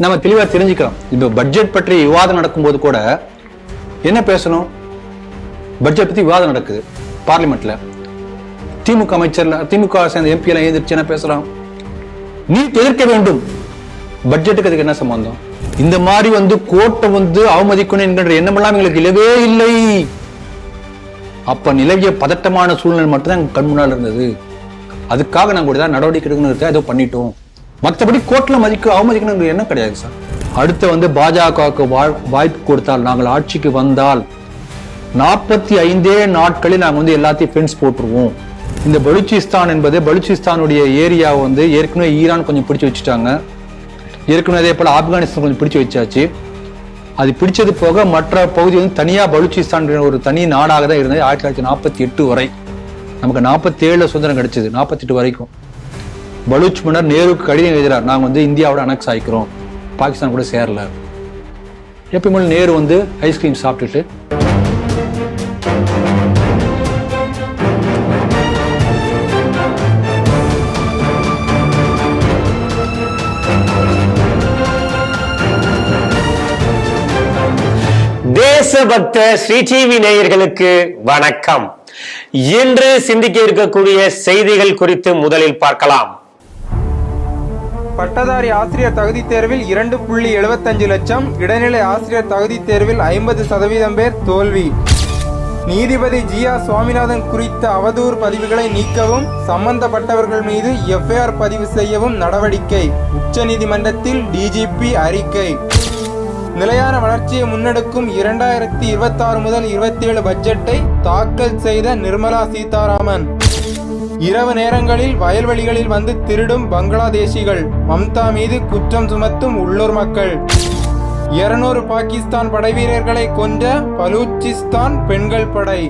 நம்ம தெளிவா தெரிஞ்சுக்கலாம். இப்ப பட்ஜெட் பற்றி விவாதம் நடக்கும்போது கூட என்ன பேசணும்? பட்ஜெட் பத்தி விவாதம் நடக்குது பார்லிமெண்ட்ல. திமுக அமைச்சர்ல திமுக சேர்ந்த எம்பி எல்லாம் எதிர்த்து என்ன பேசலாம்? நீட் எதிர்க்க வேண்டும். பட்ஜெட்டுக்கு அதுக்கு என்ன சம்பந்தம்? இந்த மாதிரி கோர்ட்டை அவமதிக்கணும் என்கின்ற எண்ணமெல்லாம் எங்களுக்கு இல்லவே இல்லை. அப்ப நிலவிய பதட்டமான சூழ்நிலை மட்டும்தான் கண் முன்னால் இருந்தது. அதுக்காக நாங்க ஏதாவது நடவடிக்கை எடுக்கணும், ஏதோ பண்ணிட்டோம். மற்றபடி கோர்ட்ல அவமதிக்கணும் என்ன கிடையாது சார். அடுத்து பாஜகவுக்கு வாய்ப்பு கொடுத்தால், நாங்கள் ஆட்சிக்கு வந்தால் 45 நாட்களில் நாங்க எல்லாத்தையும் ஃபென்ஸ் போட்டுருவோம். இந்த பலுச்சிஸ்தான் என்பது பலுச்சிஸ்தானுடைய ஏரியா ஏற்கனவே ஈரான் கொஞ்சம் பிடிச்சு வச்சுட்டாங்க. ஏற்கனவே அதே போல ஆப்கானிஸ்தான் கொஞ்சம் பிடிச்சு வச்சாச்சு. அது பிடிச்சது போக மற்ற பகுதி தனியா பலுச்சிஸ்தான் ஒரு தனி நாடாக தான் இருந்தது 1948 வரை. நமக்கு 47 சுதந்திரம் கிடைச்சது. 48 வரைக்கும் பலுச் மன்னர் நேருக்கு கடிதம் எழுதுறார், நாங்க இந்தியாவோட அனெக்ஸ் ஆயிக்கிறோம், பாகிஸ்தான் கூட சேரல. எப்பயுமே நேரு ஐஸ்கிரீம் சாப்பிட்டுட்டு தேசபக்த ஸ்ரீ டிவி நேயர்களுக்கு வணக்கம். இன்று சிந்திக்க இருக்கக்கூடிய செய்திகள் குறித்து முதலில் பார்க்கலாம். பட்டதாரி ஆசிரியர் தகுதி தேர்வில் 2.75 லட்சம், இடைநிலை ஆசிரியர் தகுதி தேர்வில் 50% பேர் தோல்வி. நீதிபதி ஜிஆ சுவாமிநாதன் குறித்த அவதூறு பதிவுகளை நீக்கவும், சம்பந்தப்பட்டவர்கள் மீது எஃப்ஐஆர் பதிவு செய்யவும் நடவடிக்கை. உச்சநீதிமன்றத்தில் டிஜிபி அறிக்கை. நிலையான வளர்ச்சியை முன்னெடுக்கும் 2026 முதல் 27 பட்ஜெட்டை தாக்கல் செய்த நிர்மலா சீதாராமன். இரவு நேரங்களில் வயல்வெளிகளில் திருடும் பங்களாதேசிகள், மம்தா மீது குற்றம் சுமத்தும் உள்ளூர் மக்கள். 200 பாகிஸ்தான் படைவீரர்களை கொன்ற பலூச்சிஸ்தான் பெண்கள் படை.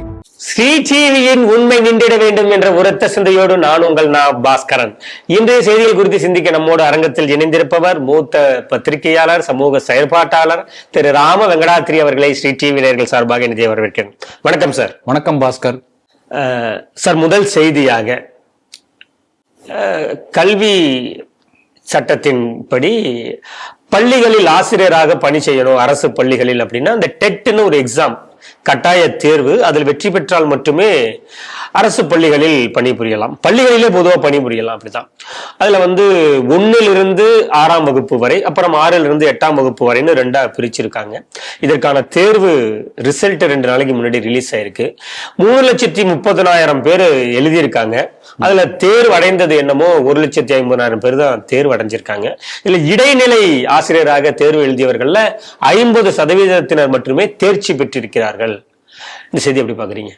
ஸ்ரீ டிவியின் உண்மை நின்றிட வேண்டும் என்ற உரத்த சிந்தையோடு நான் உங்கள் பாஸ்கரன். இன்றைய செய்திகள் குறித்து சிந்திக்க நம்மோடு அரங்கத்தில் இணைந்திருப்பவர் மூத்த பத்திரிகையாளர், சமூக செயற்பாட்டாளர் திரு ராம வெங்கடாத்திரி அவர்களை ஸ்ரீ டிவி நேயர்கள் சார்பாக இணைய வரவேற்கிறேன். வணக்கம் சார். வணக்கம் பாஸ்கர். சார், முதல் செய்தியாக கல்வி சட்டத்தின்படி பள்ளிகளில் ஆசிரியராக பணி செய்யணும் அரசு பள்ளிகளில் அப்படின்னா அந்த டெட்னு ஒரு எக்ஸாம், கட்டாய தேர்வு, அதில் வெற்றி பெற்றால் மட்டுமே அரசு பள்ளிகளில் பணிபுரியலாம். பள்ளிகளிலே பொதுவாக பணிபுரியலாம். அப்படிதான். அதுல 1லிருந்து 6ஆம் வகுப்பு வரை, அப்புறம் 6லிருந்து 8ஆம் வகுப்பு வரைன்னு 2ஆ பிரிச்சிருக்காங்க. இதற்கான தேர்வு ரிசல்ட் 2 நாளைக்கு முன்னாடி ரிலீஸ் ஆயிருக்கு. 3,30,000 பேர் எழுதியிருக்காங்க. அதுல தேர்வு அடைந்தது என்னமோ 1,50,000 பேர் தான் தேர்வு அடைஞ்சிருக்காங்க. இதுல இடைநிலை ஆசிரியராக தேர்வு எழுதியவர்கள்ல 50% மட்டுமே தேர்ச்சி பெற்றிருக்கிறார்கள். இந்த செய்தி எப்படி பாக்குறீங்க?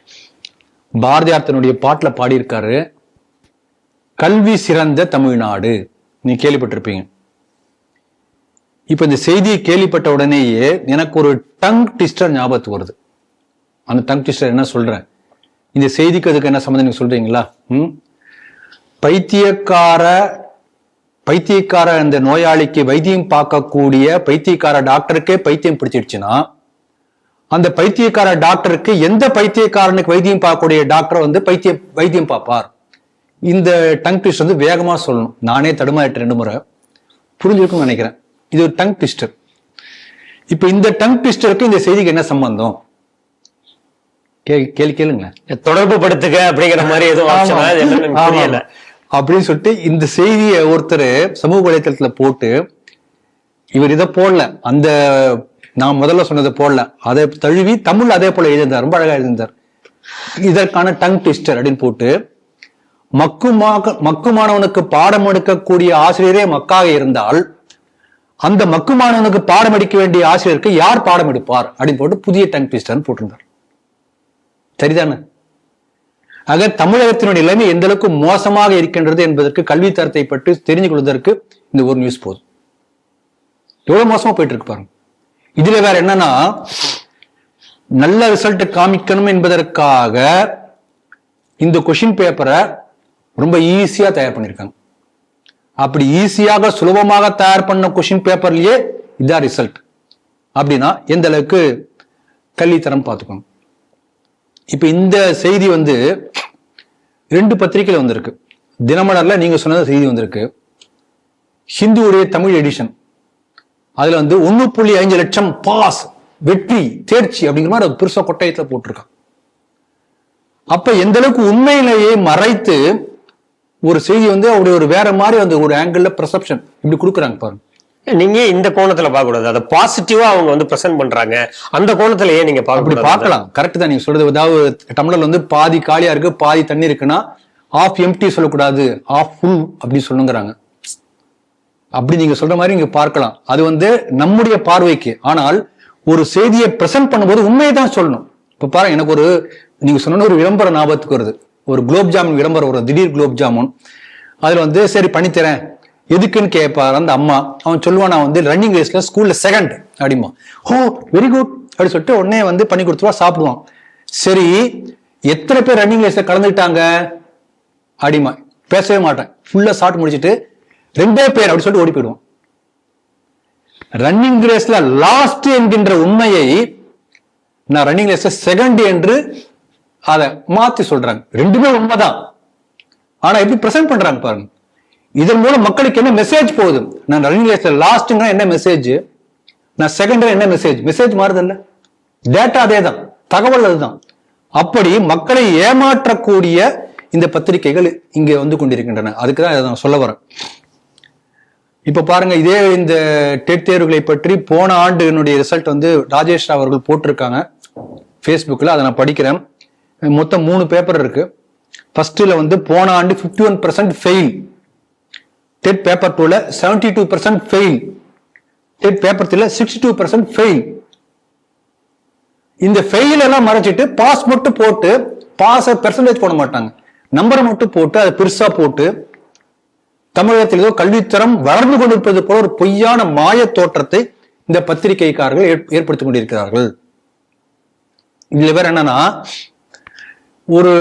பாரதியார் தன்னுடைய பாட்டுல பாடியிருக்காரு, கல்வி சிறந்த தமிழ்நாடு. நீ கேள்விப்பட்டிருப்பீங்க. இப்ப இந்த செய்தியை கேள்விப்பட்ட உடனேயே எனக்கு ஒரு டங் ட்விஸ்டர் ஞாபகத்துக்கு வருது. அந்த டங் ட்விஸ்டர் என்ன சொல்றேன், இந்த செய்திக்கு அதுக்கு என்ன சம்பந்தம் நீங்க சொல்றீங்களா? பைத்தியக்கார அந்த நோயாளிக்கு வைத்தியம் பார்க்கக்கூடிய பைத்தியக்கார டாக்டருக்கே பைத்தியம் பிடிச்சிடுச்சுன்னா, அந்த பைத்தியக்கார டாக்டருக்கு எந்த பைத்தியக்காரனுக்கு வைத்தியம் பார்க்கக்கூடிய டாக்டர் வைத்தியம் பார்ப்பார்? இந்த டங் ட்விஸ்டர் வேகமா சொல்லணும். நானே தடுமாறிட்டு 2 முறை. புரிஞ்சிருக்கும்னு நினைக்கிறேன். இது ஒரு டங் ட்விஸ்டர். இப்ப இந்த டங் ட்விஸ்டருக்கு இந்த செய்திக்கு என்ன சம்பந்தம்? கேளுங்க. தொடர்பு படுத்துக அப்படிங்கிற மாதிரி எதுவும் புரியல அப்படின்னு சொல்லிட்டு இந்த செய்தியை ஒருத்தர் சமூக வலைத்தளத்துல போட்டு, இவர் இதை போடல, அந்த நான் முதல்ல சொன்னதை போடல, அதை தழுவி தமிழ் அதே போல எழுதியிருந்தார். ரொம்ப அழகா எழுதியிருந்தார். இதற்கான டங் ட்விஸ்டர் அப்படின்னு போட்டு, மக்குமானவனுக்கு பாடம் எடுக்கக்கூடிய ஆசிரியரே மக்காக இருந்தால் அந்த மக்குமானவனுக்கு பாடம் எடுக்க வேண்டிய ஆசிரியருக்கு யார் பாடம் எடுப்பார் அப்படின்னு போட்டு புதிய டங் ட்விஸ்டர் போட்டிருந்தார். சரிதானே? ஆக தமிழகத்தினுடைய நிலைமை எந்த அளவுக்கு மோசமாக இருக்கின்றது என்பதற்கு, கல்வி தரத்தை பற்றி தெரிஞ்சு கொள்வதற்கு இந்த ஒரு நியூஸ் போதும். எவ்வளவு மோசமா போயிட்டு இருக்கு பாருங்க. இதுல வேற என்னன்னா, நல்ல ரிசல்ட் காமிக்கணும் என்பதற்காக இந்த கொஸ்டின் பேப்பரை ரொம்ப ஈஸியா தயார் பண்ணிருக்காங்க. அப்படி ஈஸியாக சுலபமாக தயார் பண்ண கொஸ்டின் பேப்பர்லயே இதான் ரிசல்ட் அப்படின்னா எந்த அளவுக்கு கல்வி தரம் பார்த்துக்கணும். இப்ப இந்த செய்தி 2 பத்திரிகையில வந்திருக்கு. தினமலர்ல நீங்க சொன்னது செய்தி வந்திருக்கு. ஹிந்துவுடைய தமிழ் எடிஷன் அதுல வந்து 1.5 லட்சம் பாஸ், வெற்றி, தேர்ச்சி அப்படிங்கிற மாதிரி அது பெருசா கொட்டயத்துல போட்டிருக்கான். அப்ப எந்த அளவுக்கு உண்மையிலேயே மறைத்து ஒரு செய்தி வந்து அப்படி ஒரு வேற மாதிரி வந்து ஒரு ஆங்கிள் பிரசெப்ஷன் இப்படி கொடுக்குறாங்க பாருங்க. நீங்க இந்த கோணத்துல பார்க்க கூடாது, அதை பாசிட்டிவா அவங்க வந்து பிரசன்ட் பண்றாங்க, அந்த கோணத்துல ஏன் நீங்க அப்படி பார்க்கலாம். கரெக்ட் தான் நீங்க சொல்றது. அதாவது டம்ளர்ல வந்து பாதி காலியா இருக்கு, பாதி தண்ணி இருக்குன்னா ஆஃப் எம்டி சொல்லக்கூடாது, ஆஃப் ஃபுல் அப்படி சொல்லுங்கிறாங்க. அப்படி நீங்க சொல்ற மாதிரி நீங்க பார்க்கலாம். அது வந்து நம்முடைய பார்வைக்கு. ஆனால் ஒரு செய்தியை பிரசன்ட் பண்ணும்போது உண்மையை தான் சொல்லணும். இப்ப பாருங்க, எனக்கு ஒரு நீங்க சொன்ன ஒரு விளம்பரம் ஞாபகத்துக்கு வருது. ஒரு குலோப் ஜாமுன் விளம்பரம் வரும், திடீர் குலோப் ஜாமுன். அதுல வந்து சரி பண்ணித்தரேன் எதுக்குன்னு கேட்பாரு அந்த அம்மா. அவன் சொல்லுவான், நான் வந்து ரன்னிங் ரேஸ்ல ஸ்கூல்ல செகண்ட் அப்படிமா. ஓ வெரி குட் அப்படி சொல்லிட்டு உடனே வந்து பண்ணி கொடுத்துருவா, சாப்பிடுவான். சரி எத்தனை பேர் ரன்னிங் ரேஸ்ல கலந்துக்கிட்டாங்க அப்படிமா. பேசவே மாட்டேன், ஃபுல்லா சாப்பிட்டு முடிச்சுட்டு 2 பேர் அப்படி சொல்லிட்டு ஓடி போயிடுவான். ரன்னிங் ரேஸ்ல லாஸ்ட் என்கின்ற உண்மையை நான் ரன்னிங் ரேஸ்ல செகண்ட் என்று அதை மாத்தி சொல்றாங்க. 2மே உண்மைதான், ஆனா எப்படி பிரசன்ட் பண்றாங்க பாருங்க. இதன் மூலம் மக்களுக்கு என்ன மெசேஜ் போகுது? நான் ரன்னிங் ரேஸ்ல லாஸ்ட்ங்க என்ன மெசேஜ், நான் செகண்ட் என்ன மெசேஜ்? மெசேஜ் மாறுது இல்ல, டேட்டா அதே தான், தகவல் அதுதான். அப்படி மக்களை ஏமாற்றக்கூடிய இந்த பத்திரிகைகள் இங்க வந்து கொண்டிருக்கின்றன. அதுக்குதான் நான் சொல்ல வரேன். இப்ப பாருங்க, இதே இந்த டெட் தேர்வுகளை பற்றி போன ஆண்டு என்னுடைய ரிசல்ட் வந்து ராஜேஷ் அவர்கள் போட்டிருக்காங்க Facebookல. அதை நான் படிக்கிறேன். மொத்தம் 3 பேப்பர் இருக்கு. ஃபர்ஸ்ட்ல வந்து போன ஆண்டு 51% ஃபெயில், டெட் பேப்பர் 2ல 72% ஃபெயில், டெட் பேப்பர் 3ல 62% ஃபெயில். இந்த ஃபெயில் எல்லாம் மறைச்சிட்டு பாஸ் மட்டும் போட்டு, பாஸ் பெர்சன்டேஜ் போட மாட்டாங்க, நம்பரை மட்டும் போட்டு அதை பெருசா போட்டு தமிழகத்தில் ஏதோ கல்வித்தரம் வளர்ந்து கொண்டிருப்பது போல ஒரு பொய்யான மாய தோற்றத்தை இந்த பத்திரிகைக்காரர்கள் ஏற்படுத்திக் கொண்டிருக்கிறார்கள். இதுல வேற என்னன்னா, ஒரு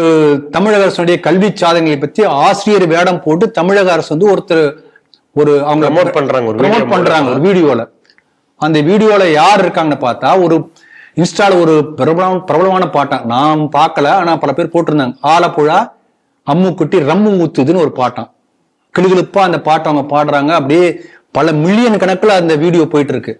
தமிழக அரசுடைய கல்வி சாதனைகளை பத்தி ஆசிரியர் வேடம் போட்டு தமிழக அரசு வந்து ஒரு அவங்க ப்ரமோட் பண்றாங்க ஒரு வீடியோல. அந்த வீடியோல யார் இருக்காங்கன்னு பார்த்தா, ஒரு இன்ஸ்டால ஒரு பிரபலமான பாட்டான், நான் பார்க்கல ஆனா பல பேர் போட்டிருந்தாங்க, ஆலப்புழா அம்முக்குட்டி ரம்மு ஊத்துதுன்னு ஒரு பாட்டான். கிளுகிழுப்பா அந்த பாட்டை அவங்க பாடுறாங்க. அப்படியே பல மில்லியன் கணக்குல அந்த வீடியோ போயிட்டு இருக்கு.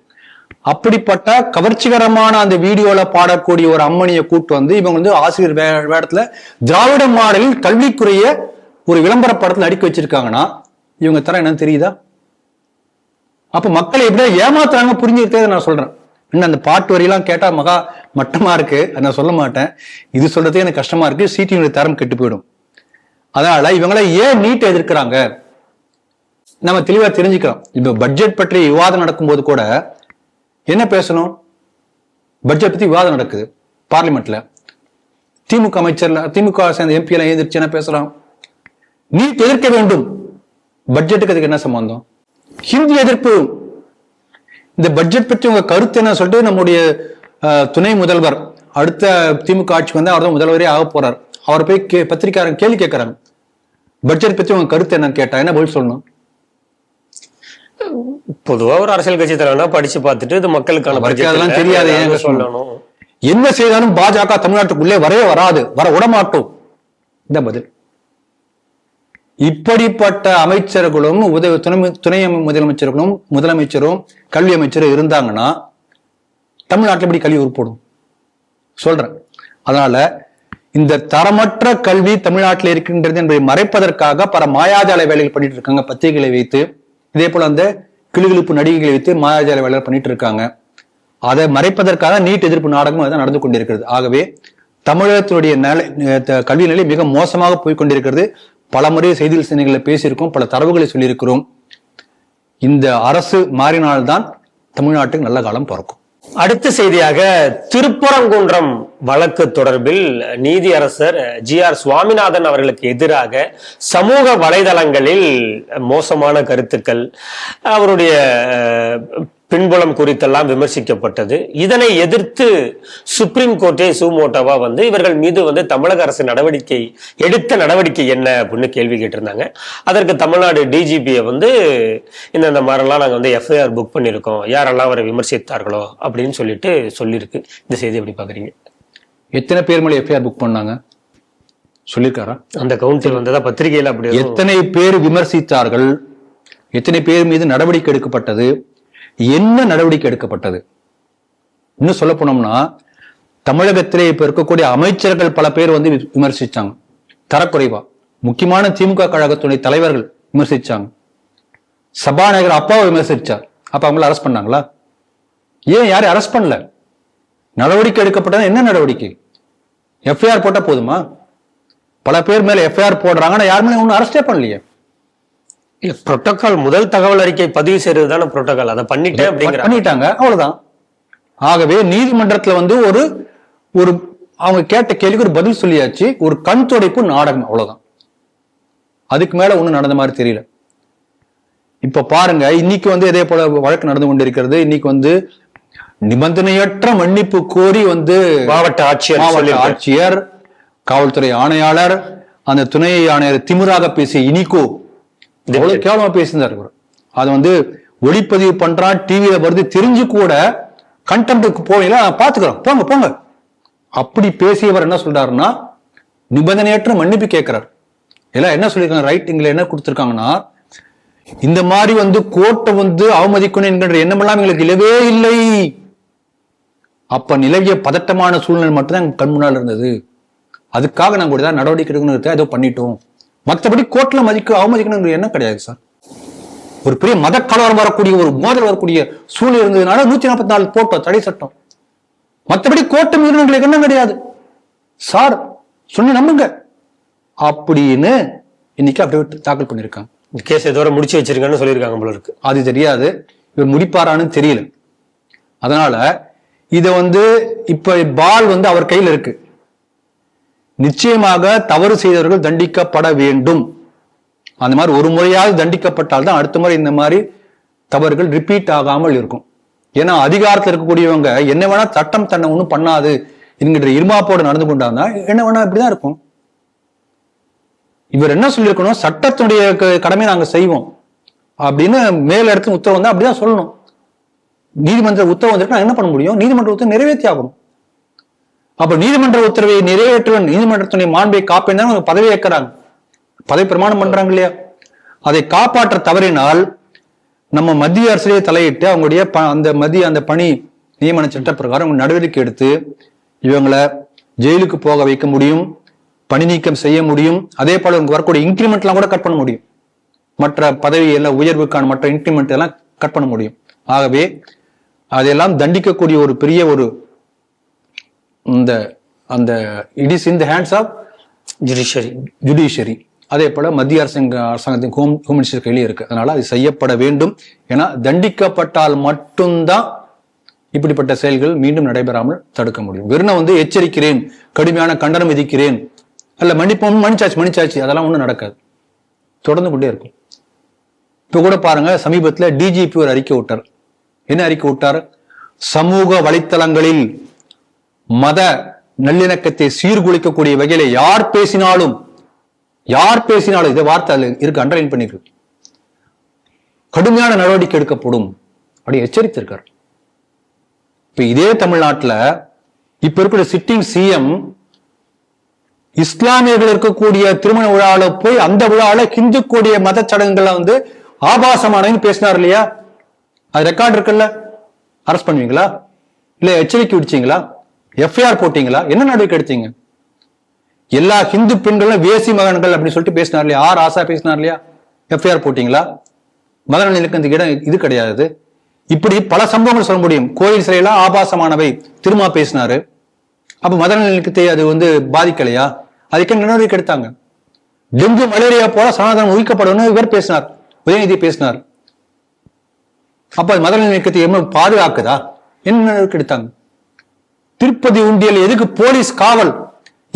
அப்படிப்பட்ட கவர்ச்சிகரமான அந்த வீடியோல பாடக்கூடிய ஒரு அம்மனியை கூட்டு வந்து இவங்க வந்து ஆசிரியர் வேடத்துல திராவிட மாடலில் கல்விக்குரிய ஒரு விளம்பர படத்துல நடிக்க வச்சிருக்காங்கன்னா இவங்க தர என்னன்னு தெரியுதா? அப்ப மக்களை எப்படியா ஏமாத்துறாங்க புரிஞ்சுக்கிட்டே நான் சொல்றேன். இன்னும் அந்த பாட்டு வரியெல்லாம் கேட்டா மகா மட்டமா இருக்கு, நான் சொல்ல மாட்டேன். இது சொல்றதே எனக்கு கஷ்டமா இருக்கு, சீட்டினுடைய தரம் கெட்டு போயிடும். அதனால இவங்களை ஏன் நீட் எதிர்க்கிறாங்க நம்ம தெளிவா தெரிஞ்சுக்கிறோம். இப்ப பட்ஜெட் பற்றி விவாதம் நடக்கும்போது கூட என்ன பேசணும்? பட்ஜெட் பத்தி விவாதம் நடக்குது பார்லிமெண்ட்ல. திமுக அமைச்சர்ல, திமுக சேர்ந்த எம்பி எல்லாம் எழுந்திருச்சு என்ன பேசலாம்? நீட் எதிர்க்க வேண்டும். பட்ஜெட்டுக்கு அதுக்கு என்ன சம்பந்தம்? ஹிந்தி எதிர்ப்பு. இந்த பட்ஜெட் பற்றி உங்க கருத்து என்ன சொல்லிட்டு நம்முடைய துணை முதல்வர், அடுத்த திமுக ஆட்சிக்கு வந்து அவர் தான் முதல்வரே ஆக போறார், அவர் போய் பத்திரிகையாளர் கேள்வி கேட்கிறாங்க, பட்ஜெட் பத்தி உங்க கருத்து என்னன்னு கேட்டா என்ன பதில் சொல்லணும்? பொதுவா ஒரு அரசியல் கட்சி தலைவனா படிச்சு பார்த்துட்டு இது மக்களுக்கான அதெல்லாம் தெரியாது, ஏங்க சொல்லணும்? என்ன செய்தாலும் பாஜக தமிழ்நாட்டுக்குள்ளே வரவே வராது, வர விடமாட்டோம், இந்த பதில். இப்படிப்பட்ட அமைச்சர்களும் துணை முதலமைச்சர்களும் முதலமைச்சரும் கல்வி அமைச்சரும் இருந்தாங்கன்னா தமிழ்நாட்டில் எப்படி கல்வி உருப்படும் சொல்றேன். அதனால இந்த தரமற்ற கல்வி தமிழ்நாட்டில் இருக்கின்றது என்பதை மறைப்பதற்காக பல மாயாஜால வேலைகள் பண்ணிட்டு இருக்காங்க பத்திரிகைகளை வைத்து. இதே போல அந்த கிளுகிழுப்பு நடிகைகளை வைத்து மாயாஜால வேலைகள் பண்ணிட்டு இருக்காங்க. அதை மறைப்பதற்காக நீட் எதிர்ப்பு நாடகம் அதுதான் நடந்து கொண்டிருக்கிறது. ஆகவே தமிழகத்தினுடைய கல்வி நிலை மிக மோசமாக போய்கொண்டிருக்கிறது. பல முறை செய்திகள் சேனல்களில் பேசியிருக்கோம், பல தரவுகளை சொல்லியிருக்கிறோம். இந்த அரசு மாறினால்தான் தமிழ்நாட்டுக்கு நல்ல காலம் பிறக்கும். அடுத்த செய்தியாக, திருப்பரங்குன்றம் வழக்கு தொடர்பில் நீதியரசர் GR சுவாமிநாதன் அவர்களுக்கு எதிராக சமூக வலைதளங்களில் மோசமான கருத்துக்கள், அவருடைய பின்புலம் குறித்தெல்லாம் விமர்சிக்கப்பட்டது. இதனை எதிர்த்து சுப்ரீம் கோர்ட்டே சுமோட்டோவா வந்து இவர்கள் மீது வந்து தமிழக அரசு எடுத்த நடவடிக்கை என்ன அப்படின்னு கேள்வி கேட்டிருந்தாங்க. அதற்கு தமிழ்நாடு டிஜிபியை வந்து இந்த மாதிரிலாம் நாங்கள் வந்து FIR புக் பண்ணியிருக்கோம், யாரெல்லாம் அவரை விமர்சித்தார்களோ அப்படின்னு சொல்லியிருக்கு. இந்த செய்தி எப்படி பாக்குறீங்க? எத்தனை பேர் மேலே FIR புக் பண்ணாங்க சொல்லியிருக்காரா? அந்த கவுன்சில் வந்ததா பத்திரிகையில அப்படி எத்தனை பேர் விமர்சித்தார்கள், எத்தனை பேர் மீது நடவடிக்கை எடுக்கப்பட்டது, என்ன நடவடிக்கை எடுக்கப்பட்டது? இன்னும் சொல்ல போனோம்னா தமிழகத்திலே இப்ப இருக்கக்கூடிய அமைச்சர்கள் பல பேர் வந்து விமர்சிச்சாங்க தரக்குறைவா. முக்கியமான திமுக கழகத்துடைய தலைவர்கள் விமர்சிச்சாங்க. சபாநாயகர் அப்பாவை விமர்சிச்சார். அப்ப அவங்கள அரெஸ்ட் பண்ணாங்களா? ஏன் யாரும் அரெஸ்ட் பண்ணல? நடவடிக்கை எடுக்கப்பட்டது என்ன நடவடிக்கை? எஃப்ஐஆர் போட்டா போதுமா? பல பேர் மேல எஃப்ஐஆர் போடுறாங்க, ஆனா யாருமே ஒன்னும் அரெஸ்டே பண்ணலையே. புரோட்டோகால் முதல் தகவல் அறிக்கை பதிவு செய்யறது தானே புரோட்டோகால். அதை பண்ணிட்டாங்க, அவ்வளவுதான். ஆகவே நீதிமன்றத்துல வந்து ஒரு அவங்க கேட்ட கேள்விக்கு ஒரு பதில் சொல்லியாச்சு. ஒரு கண் துடைப்பு நாடகம், அவ்வளவுதான். அதுக்கு மேல ஒண்ணும் நடந்த மாதிரி தெரியல. இப்ப பாருங்க, இன்னைக்கு வந்து இதே போல வழக்கு நடந்து கொண்டிருக்கிறது. இன்னைக்கு வந்து நிபந்தனையற்ற மன்னிப்பு கோரி வந்து மாவட்ட ஆட்சியர், காவல்துறை ஆணையாளர், அந்த துணை ஆணையர் திமிராக பேசிய இனிகோ எவ்வளவு கேவலமா பேசியிருந்தார். அது வந்து ஒளிப்பதிவு பண்றான், டிவியில வருது தெரிஞ்சு கூட கண்டெம்ட்டுக்கு போவீங்களா, பாத்துக்கிறோம், போங்க போங்க அப்படி பேசியவர் என்ன சொல்றாருன்னா நிபந்தனையற்ற மன்னிப்பு கேட்கிறார். எல்லாம் என்ன சொல்லியிருக்காங்க, ரைட்டிங்ல என்ன கொடுத்திருக்காங்கன்னா, இந்த மாதிரி வந்து கோர்ட்டை வந்து அவமதிக்கணும் என்கின்ற எண்ணமெல்லாம் எங்களுக்கு இல்லவே இல்லை. அப்ப நிலவிய பதட்டமான சூழ்நிலை மட்டும்தான் எங்க கண் முன்னால் இருந்தது. அதுக்காக நாங்க கூட நடவடிக்கை எடுக்கணும், ஏதோ பண்ணிட்டோம். மற்றபடி கோர்ட்ல அவமதிக்கணும் என்ன கிடையாது சார். ஒரு பெரிய மத கலவரம் வரக்கூடிய, ஒரு மோதல் வரக்கூடிய சூழ்நிலை இருந்ததுனால 144 போட்டோம் தடை சட்டம். மற்றபடி கோர்ட்டு மீறினங்களுக்கு என்ன கிடையாது சார், சொன்ன நம்புங்க அப்படின்னு இன்னைக்கு அப்படியே தாக்கல் பண்ணிருக்காங்க. கேஸ் ஏதோ முடிச்சு வச்சிருக்கான்னு சொல்லியிருக்காங்க போல இருக்கு. அது தெரியாது, இவர் முடிப்பாரான்னு தெரியல. அதனால இத வந்து இப்ப பால் வந்து அவர் கையில் இருக்கு. நிச்சயமாக தவறு செய்தவர்கள் தண்டிக்கப்பட வேண்டும். அந்த மாதிரி ஒரு முறையாவது தண்டிக்கப்பட்டால்தான் அடுத்த முறை இந்த மாதிரி தவறுகள் ரிப்பீட் ஆகாமல் இருக்கும். ஏன்னா அதிகாரத்தில் இருக்கக்கூடியவங்க என்ன வேணா சட்டம் தன்னை ஒண்ணும் பண்ணாது என்கின்ற இருமாப்போடு நடந்து கொண்டாங்கன்னா என்ன வேணா இப்படிதான் இருக்கும். இவர் என்ன சொல்லியிருக்கணும், சட்டத்தினுடைய கடமையை நாங்க செய்வோம் அப்படின்னு மேல இடத்துல உத்தரவு வந்தா அப்படிதான் சொல்லணும். நீதிமன்ற உத்தரவு வந்துட்டு நான் என்ன பண்ண முடியும், நீதிமன்ற உத்தரவு நிறைவேற்றி ஆகணும். அப்ப நீதிமன்ற உத்தரவை நிறைவேற்றுவன் நீதிமன்றத்துடைய மாண்பை காப்பேன் தான் பதவி ஏற்கிறாங்க, பதவி பிரமாணம் பண்றாங்க இல்லையா. அதை காப்பாற்ற தவறினால் நம்ம மத்திய அரசிலே தலையிட்டு அவங்களுடைய அந்த பணி நியமன சட்ட பிரகாரம் அவங்க நடவடிக்கை எடுத்து இவங்களை ஜெயிலுக்கு போக வைக்க முடியும், பணி நீக்கம் செய்ய முடியும். அதே போல வரக்கூடிய இன்கிரிமெண்ட் எல்லாம் கூட கட் பண்ண முடியும். மற்ற பதவி எல்லாம் உயர்வுக்கான மற்ற இன்கிரிமெண்ட் எல்லாம் கட் பண்ண முடியும். ஆகவே அதெல்லாம் தண்டிக்கக்கூடிய ஒரு பெரிய ஒரு அந்த it is in the hands of judiciary. அதே போல மத்திய அரசாங்கத்தின் ஹோம் மினிஸ்டர் கையிலே இருக்கு. அதனால அது செய்யப்பட வேண்டும். ஏன்னா தண்டிக்கப்பட்டால் மட்டும்தான் இப்படிப்பட்ட செயல்கள் மீண்டும் நடைபெறாமல் தடுக்க முடியும். வெறும் வந்து எச்சரிக்கிறேன், கடுமையான கண்டனம் விதிக்கிறேன், அல்ல மன்னிச்சாச்சு அதெல்லாம் ஒண்ணும் நடக்காது, தொடர்ந்து கொண்டே இருக்கும். இப்ப கூட பாருங்க, சமீபத்துல டிஜிபி ஒரு அறிக்கை விட்டார். என்ன அறிக்கை விட்டார், சமூக வலைத்தளங்களில் மத நல்லிணக்கத்தை சீர்குலைக்கக்கூடிய வகையில யார் பேசினாலும் இதை வார்த்தை இருக்கு, அண்டர்லைன் பண்ணிருக்கு, கடுமையான நடவடிக்கை எடுக்கப்படும் அப்படி எச்சரித்திருக்கார். இப்ப இதே தமிழ்நாட்டுல இப்ப இருக்கிற சிட்டிங் சிஎம் இஸ்லாமியர்கள் இருக்கக்கூடிய திருமண விழாவில போய் அந்த விழாவில ஹிந்து கூடிய மத சடங்குகளை வந்து ஆபாசமானன்னு பேசினார் இல்லையா. அது ரெக்கார்ட் இருக்குல்ல, அரெஸ்ட் பண்ணுவீங்களா, இல்ல எச்சரிக்கை விடுச்சீங்களா, எஃப்ஐஆர் போட்டீங்களா, என்ன நடவடிக்கை எடுத்தீங்க? எல்லா ஹிந்து பெண்களும் வேசி மகன்கள் அப்படின்னு சொல்லிட்டு பேசினார் இல்லையா, ஆர் ஆசா பேசினார் இல்லையா, எஃப்ஐஆர் போட்டீங்களா? மத நல்லிணக்கத்துக்கு இடம் இது கிடையாது. இப்படி பல சம்பவங்கள் சொல்ல முடியும். கோயில் சிலையெல்லாம் ஆபாசமானவை திரும்ப பேசினாரு. அப்ப மத நல்லிணக்கத்தை அது வந்து பாதிக்கலையா? அதுக்கு நடவடிக்கை எடுத்தாங்க. டெங்கு மலேரியா போல சனாதனம் ஒழிக்கப்படணும் இவர் பேசினார், உதயநிதி பேசினார். அப்ப மத நல்லிணக்கத்தை என்ன பாதுகாக்குதா? என்ன நடவடிக்கை எடுத்தாங்க? திருப்பதி உண்டியல் எதுக்கு போலீஸ் காவல்?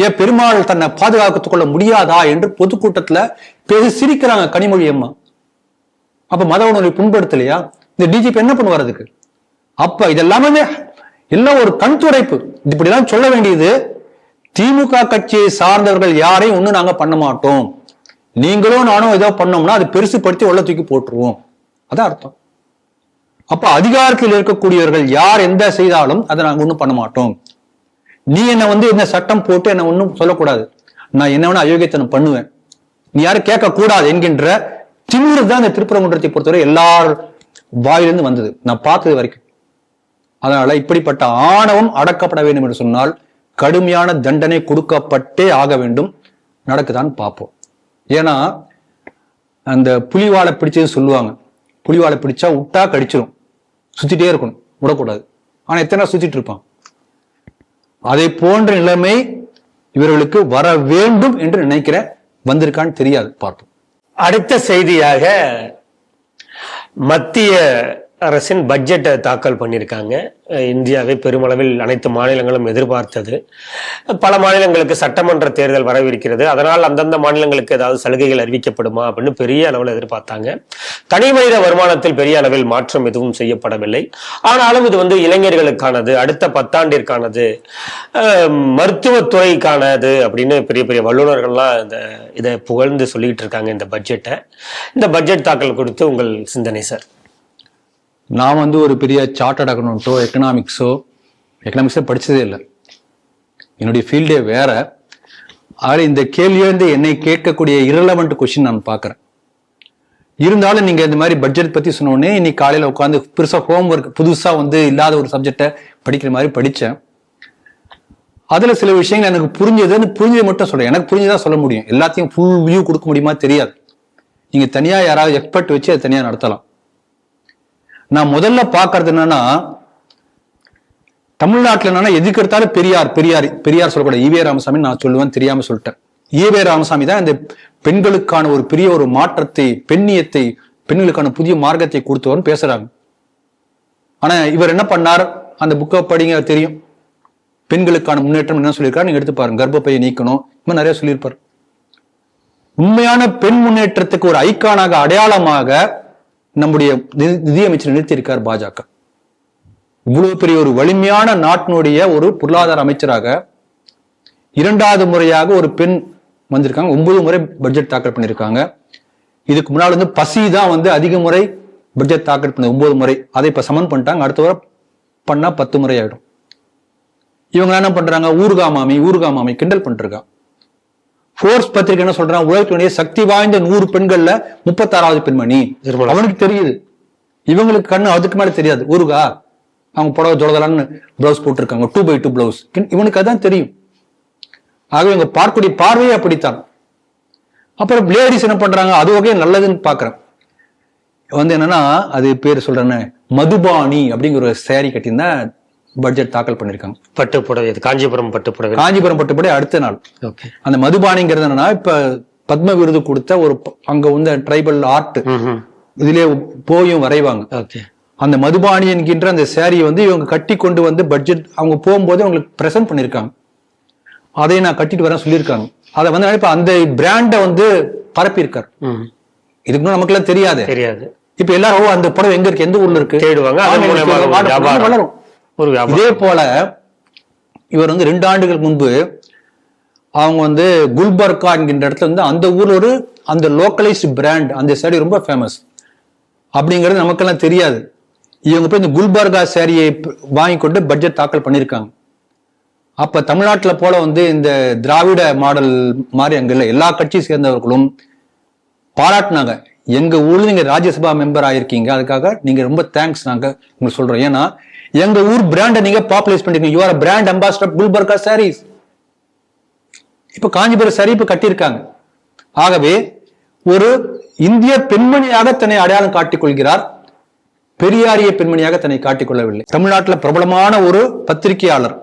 ஏன் பெருமாள் தன்னை பாதுகாத்துக் கொள்ள முடியாதா என்று பொதுக்கூட்டத்துல பேசி சிரிக்கிறாங்க கனிமொழி அம்மா. அப்ப மத உணர்வை புண்படுத்தலையா? இந்த டிஜிபி என்ன பண்ணுவார் அதுக்கு? அப்ப இதெல்லாமே எல்லாம் ஒரு கண் துடைப்பு. இப்படிலாம் சொல்ல வேண்டியது. திமுக கட்சியை சார்ந்தவர்கள் யாரையும் ஒண்ணு நாங்க பண்ண மாட்டோம், நீங்களும் நானும் ஏதோ பண்ணோம்னா அது பெருசுப்படுத்தி உள்ள தூக்கி போட்டுருவோம், அதான் அர்த்தம். அப்ப அதிகாரத்தில் இருக்கக்கூடியவர்கள் யார் எந்த செய்தாலும் அதை நாங்க ஒண்ணும் பண்ண மாட்டோம். நீ என்ன வந்து இந்த சட்டம் போட்டு என்ன ஒண்ணும் சொல்லக்கூடாது, நான் என்ன வேணா அயோக்கியத்தனம் பண்ணுவேன், நீ யாரும் கேட்க கூடாது என்கின்ற திமிரு தான் இந்த திருப்பரங்குன்றத்தை பொறுத்தவரை எல்லா வாயிலிருந்து வந்தது நான் பார்த்தது வரைக்கும். அதனால இப்படிப்பட்ட ஆணவம் அடக்கப்பட வேண்டும் என்று சொன்னால் கடுமையான தண்டனை கொடுக்கப்பட்டே ஆக வேண்டும். நடக்குதான்னு பார்ப்போம். ஏன்னா அந்த புலிவாலை பிடிச்சது சொல்லுவாங்க, புலிவாலை பிடிச்சா விட்டா கடிச்சிடும், சுத்திட்டே இருக்கணும், விடக்கூடாது. ஆனா எத்தனை நாள் சுத்திட்டு இருப்பான். அதை போன்ற நிலைமை இவர்களுக்கு வர வேண்டும் என்று நினைக்கிறேன். வந்திருக்கான்னு தெரியாது, பார்ப்போம். அடுத்த செய்தியாக மத்திய அரசின் பட்ஜெட்டை தாக்கல் பண்ணியிருக்காங்க. இந்தியாவை பெருமளவில் அனைத்து மாநிலங்களும் எதிர்பார்த்தது. பல மாநிலங்களுக்கு சட்டமன்ற தேர்தல் வரவிருக்கிறது. அதனால் அந்தந்த மாநிலங்களுக்கு ஏதாவது சலுகைகள் அறிவிக்கப்படுமா அப்படின்னு பெரிய அளவில் எதிர்பார்த்தாங்க. தனி மனித வருமானத்தில் பெரிய அளவில் மாற்றம் எதுவும் செய்யப்படவில்லை. ஆனாலும் இது இளைஞர்களுக்கானது, அடுத்த 10 ஆண்டிற்கானது, மருத்துவத்துறைக்கானது அப்படின்னு பெரிய பெரிய வல்லுநர்கள்லாம் இதை புகழ்ந்து சொல்லிட்டு இருக்காங்க. இந்த பட்ஜெட் தாக்கல் குறித்து உங்கள் சிந்தனை சார்? நான் ஒரு பெரிய சார்ட்டர்ட் அக்கௌண்டோ எக்கனாமிக்ஸோ படிச்சதே இல்லை. என்னுடைய ஃபீல்டே வேற. ஆக இந்த கேள்வியை என்னை கேட்கக்கூடிய இரலவெண்ட் கொஸ்டின் நான் பார்க்குறேன். இருந்தாலும் நீங்க இந்த மாதிரி பட்ஜெட் பத்தி சொன்னோடனே இன்னைக்கு காலையில உட்காந்து பெருசா ஹோம்ஒர்க் புதுசா இல்லாத ஒரு சப்ஜெக்டை படிக்கிற மாதிரி படிச்சேன். அதுல சில விஷயங்கள் எனக்கு புரிஞ்சதை மட்டும் சொல்றேன். எனக்கு புரிஞ்சுதான் சொல்ல முடியும். எல்லாத்தையும் ஃபுல் வியூ கொடுக்க முடியுமா தெரியாது. நீங்க தனியா யாராவது எக்ஸ்பர்ட் வச்சு அதை தனியா நடத்தலாம். நான் முதல்ல பாக்குறது என்னன்னா, தமிழ்நாட்டில் என்னன்னா எதுக்கு எடுத்தாலும் பெரியார் சொல்லக்கூடாது. ஈவே ராமசாமி நான் சொல்லுவேன், தெரியாம சொல்லிட்டேன். ஈவே ராமசாமி தான் இந்த பெண்களுக்கான ஒரு பெரிய ஒரு மாற்றத்தை, பெண்ணியத்தை, பெண்களுக்கான புதிய மார்க்கத்தை கொடுத்தவர்னு பேசுறாங்க. ஆனா இவர் என்ன பண்ணார்? அந்த புக்கை படிங்க, தெரியும். பெண்களுக்கான முன்னேற்றம் என்ன சொல்லியிருக்காரு நீங்க எடுத்து பாருங்க. கர்ப்பப்பையை நீக்கணும், இன்னும் நிறைய சொல்லியிருப்பார். உண்மையான பெண் முன்னேற்றத்துக்கு ஒரு ஐக்கானாக, அடையாளமாக நம்முடைய நிதியமைச்சர் நிறுத்தியிருக்கார் பாஜக. இவ்வளவு பெரிய ஒரு வலிமையான நாட்டினுடைய ஒரு பொருளாதார அமைச்சராக 2வது முறையாக ஒரு பெண் வந்திருக்காங்க. 9 முறை பட்ஜெட் தாக்கல் பண்ணியிருக்காங்க. இதுக்கு முன்னாடி பசி தான் அதிக முறை பட்ஜெட் தாக்கல் பண்ண 9 முறை. அதை இப்ப சமன் பண்ணிட்டாங்க. அடுத்த முறை பண்ணா 10 முறை ஆயிடும். இவங்க என்ன பண்றாங்க? ஊர்கா மாமி கிண்டல் பண்ணிருக்காங்க. ஃபோர்ஸ் பத்திரிகை என்ன சொல்றாங்க? உலகத்தினுடைய சக்தி வாய்ந்த 100 பெண்கள்ல 36வது பெண்மணி. அவனுக்கு தெரியுது, இவங்களுக்கு கண்ணு அதுக்கு மேல தெரியாது. ஊருகா அவங்க புடவை ஜொலதலான்னு பிளவுஸ் போட்டிருக்காங்க, 2x2 பிளவுஸ். இவனுக்கு அதான் தெரியும். ஆகவே இவங்க பார்க்கக்கூடிய பார்வையே அப்படித்தான். அப்புறம் லேடிஸ் என்ன பண்றாங்க? அது வகையே நல்லதுன்னு பாக்குறேன். என்னன்னா அது பேர் சொல்றேன்னு மதுபானி அப்படிங்கிற ஒரு சேரீ கட்டியிருந்தா பட்ஜெட் தாக்கல் பண்ணிருக்காங்க. பட்டு புடவை, காஞ்சிபுரம் பட்டு புடவை அடுத்த நாள். அந்த மதுபானிங்கிறது என்னன்னா, இப்ப பத்ம விருது கொடுத்த ஒரு அங்க ட்ரைபல் ஆர்ட் இதுலயே போயும் வரைவாங்க. அந்த மதுபானி என்கின்ற அந்த சேரீ இவங்க கட்டி கொண்டு பட்ஜெட் அவங்க போகும்போது அவங்களுக்கு பிரசன்ட் பண்ணிருக்காங்க. அதை நான் கட்டிட்டு வரேன் சொல்லியிருக்காங்க. அதை இப்ப அந்த பிராண்டை பரப்பி இருக்காரு. இதுக்கு நமக்கு எல்லாம் தெரியாது. இப்ப எல்லாரும் அந்த புடவை எங்க இருக்கு, எந்த ஊர்ல இருக்கு தேடுவாங்க, வளரும். இதே போல இவர் 2 ஆண்டுகளுக்கு முன்பு அவங்க குல்பர்கா என்கின்ற இடத்துல அந்த ஊர்ல அந்த லோக்கலைஸ்ட் பிராண்ட் அந்த சேரீ ரொம்ப ஃபேமஸ் அப்படிங்கிறது நமக்கெல்லாம் தெரியாது. இவங்க போய் இந்த குல்பர்கா சேரீயை வாங்கி கொண்டு பட்ஜெட் தாக்கல் பண்ணியிருக்காங்க. அப்ப தமிழ்நாட்டுல போல இந்த திராவிட மாடல் மாதிரி அங்க இல்லை. எல்லா கட்சியை சேர்ந்தவர்களும் பாராட்டினாங்க. எங்க ஊர்ல நீங்க ராஜ்யசபா மெம்பர் ஆயிருக்கீங்க, அதுக்காக நீங்க ரொம்ப தேங்க்ஸ் நாங்க உங்களுக்கு சொல்றோம். ஏன்னா எங்க ஊர் பிராண்டை நீங்க பாப்புலரைஸ் பண்ணிருக்கீங்க. You are brand ambassador Gulbarga saris. இப்ப காஞ்சிபுரம் சாரி இப்ப கட்டியிருக்காங்க. ஆகவே ஒரு இந்திய பெண்மணியாக தன்னை அடையாளம் காட்டிக் கொள்கிறார். பெரியாரிய பெண்மணியாக தன்னை காட்டிக்கொள்ளவில்லை. தமிழ்நாட்டில் பிரபலமான ஒரு பத்திரிகையாளர்,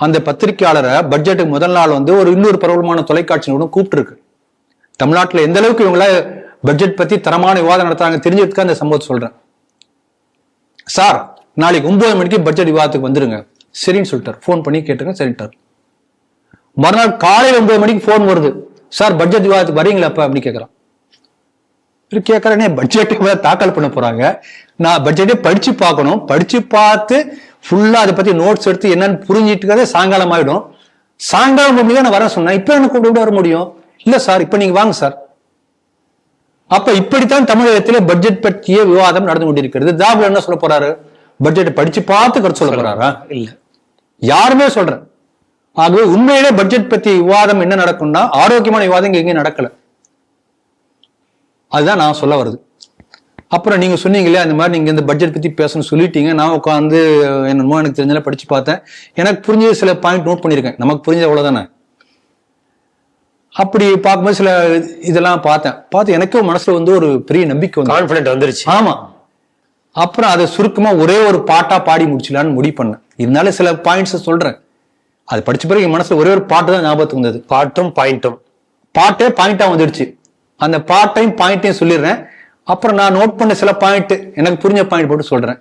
அந்த பத்திரிகையாளரை பட்ஜெட்டுக்கு முதல் நாள் ஒரு இன்னொரு பிரபலமான தொலைக்காட்சியோட கூப்பிட்டு இருக்கு. தமிழ்நாட்டில் எந்த அளவுக்கு இவங்கள பட்ஜெட் பத்தி தரமான விவாதம் நடத்துறாங்க தெரிஞ்சதுக்கு அந்த சம்பவத்தை சொல்றேன். சார் நாளைக்கு 9 மணிக்கு பட்ஜெட் விவாதத்துக்கு வந்துருங்க. சரின்னு சொல்லிட்டார். போன் பண்ணி கேட்டுங்க, சரிட்டார். மறுநாள் காலையில் 9 மணிக்கு போன் வருது. சார் பட்ஜெட் விவாதத்துக்கு வரீங்களா அப்படி கேட்கறான். கேட்கறேனே பட்ஜெட் தாக்கல் பண்ண போறாங்க, நான் பட்ஜெட்டே படிச்சு பார்க்கணும். படிச்சு பார்த்து ஃபுல்லா அதை பத்தி நோட்ஸ் எடுத்து என்னன்னு புரிஞ்சிட்டு சாயங்காலம் ஆயிடும். சாயங்காலம் கூப்பிட்டு நான் வர சொன்னேன். இப்ப என்ன கூப்பிட்டு வர முடியும்? இல்ல சார் இப்ப நீங்க வாங்க சார். அப்ப இப்படித்தான் தமிழகத்திலே பட்ஜெட் பற்றிய விவாதம் நடந்து கொண்டிருக்கிறது. தாபுல் என்ன சொல்ல போறாரு? பட்ஜெட் படிச்சு பார்த்து கருத்து சொல்ல போறாரா? இல்ல, யாருமே சொல்றேன். ஆகவே உண்மையிலே பட்ஜெட் பத்தி விவாதம் என்ன நடக்கும்னா, ஆரோக்கியமான விவாதம் எங்கேயும் நடக்கல. அதுதான் நான் சொல்ல வருது. அப்புறம் நீங்க சொன்னீங்களே அந்த மாதிரி நீங்க இந்த பட்ஜெட் பத்தி பேசணும்னு சொல்லிட்டீங்க. நான் உட்காந்து என்னமோ எனக்கு தெரிஞ்சல படிச்சு பார்த்தேன். எனக்கு புரிஞ்ச சில பாயிண்ட் நோட் பண்ணியிருக்கேன். நமக்கு புரிஞ்ச அவ்வளவுதானே. அப்படி பார்க்கும்போது சில இதெல்லாம் பார்த்து எனக்கு மனசுல வந்து ஒரு பெரிய நம்பிக்கை கான்ஃபிடென்ட் வந்துருச்சு. ஆமா. அப்புறம் அதை சுருக்கமா ஒரே ஒரு பாட்டா பாடி முடிச்சலான்னு முடிவு பண்ணேன். இருந்தாலும் சில பாயிண்ட்ஸ் சொல்றேன். அது படிச்ச பிறகு என் மனசுல ஒரே ஒரு பாட்டு தான் ஞாபகத்துக்கு வந்தது. பாட்டே பாயிண்டா வந்துடுச்சு. அந்த பாட்டையும் பாயிண்டையும் சொல்லிடுறேன். அப்புறம் நான் நோட் பண்ண சில பாயிண்ட் எனக்கு புரிஞ்ச பாயிண்ட் போட்டு சொல்றேன்.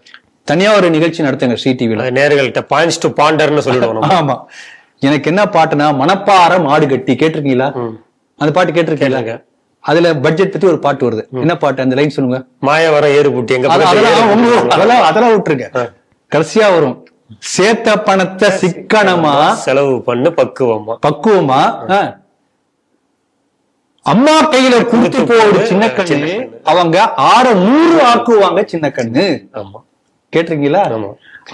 தனியா ஒரு நிகழ்ச்சி நடத்துங்க ஸ்ரீ டிவில. நேயர்கள்ட்ட பாயிண்ட்ஸ் டு பாண்டர்னு சொல்லிடுவோம். ஆமா. எனக்கு என்ன பாட்டுனா மணப்பாறை மாடு கட்டி கேட்டிருக்கீங்களா? அந்த பாட்டு கேட்டிருக்கீங்களா? அதுல பட்ஜெட் பத்தி ஒரு பாட்டு வருது. என்ன பாட்டு? அந்த லைன் சொல்லுங்க. மாயவரம் ஏறு பூட்டி எங்க அதெல்லாம் விட்டுருங்க. கடைசியா வரும். சேத்த பணத்தை சிக்கனமா செலவு பண்ணு பக்குவமா அம்மா கையில குடுத்து போடு சின்ன கண்ணு, அவங்க 600 ஆக்குவாங்க சின்ன கண்ணு. கேட்டிருக்கீங்களா?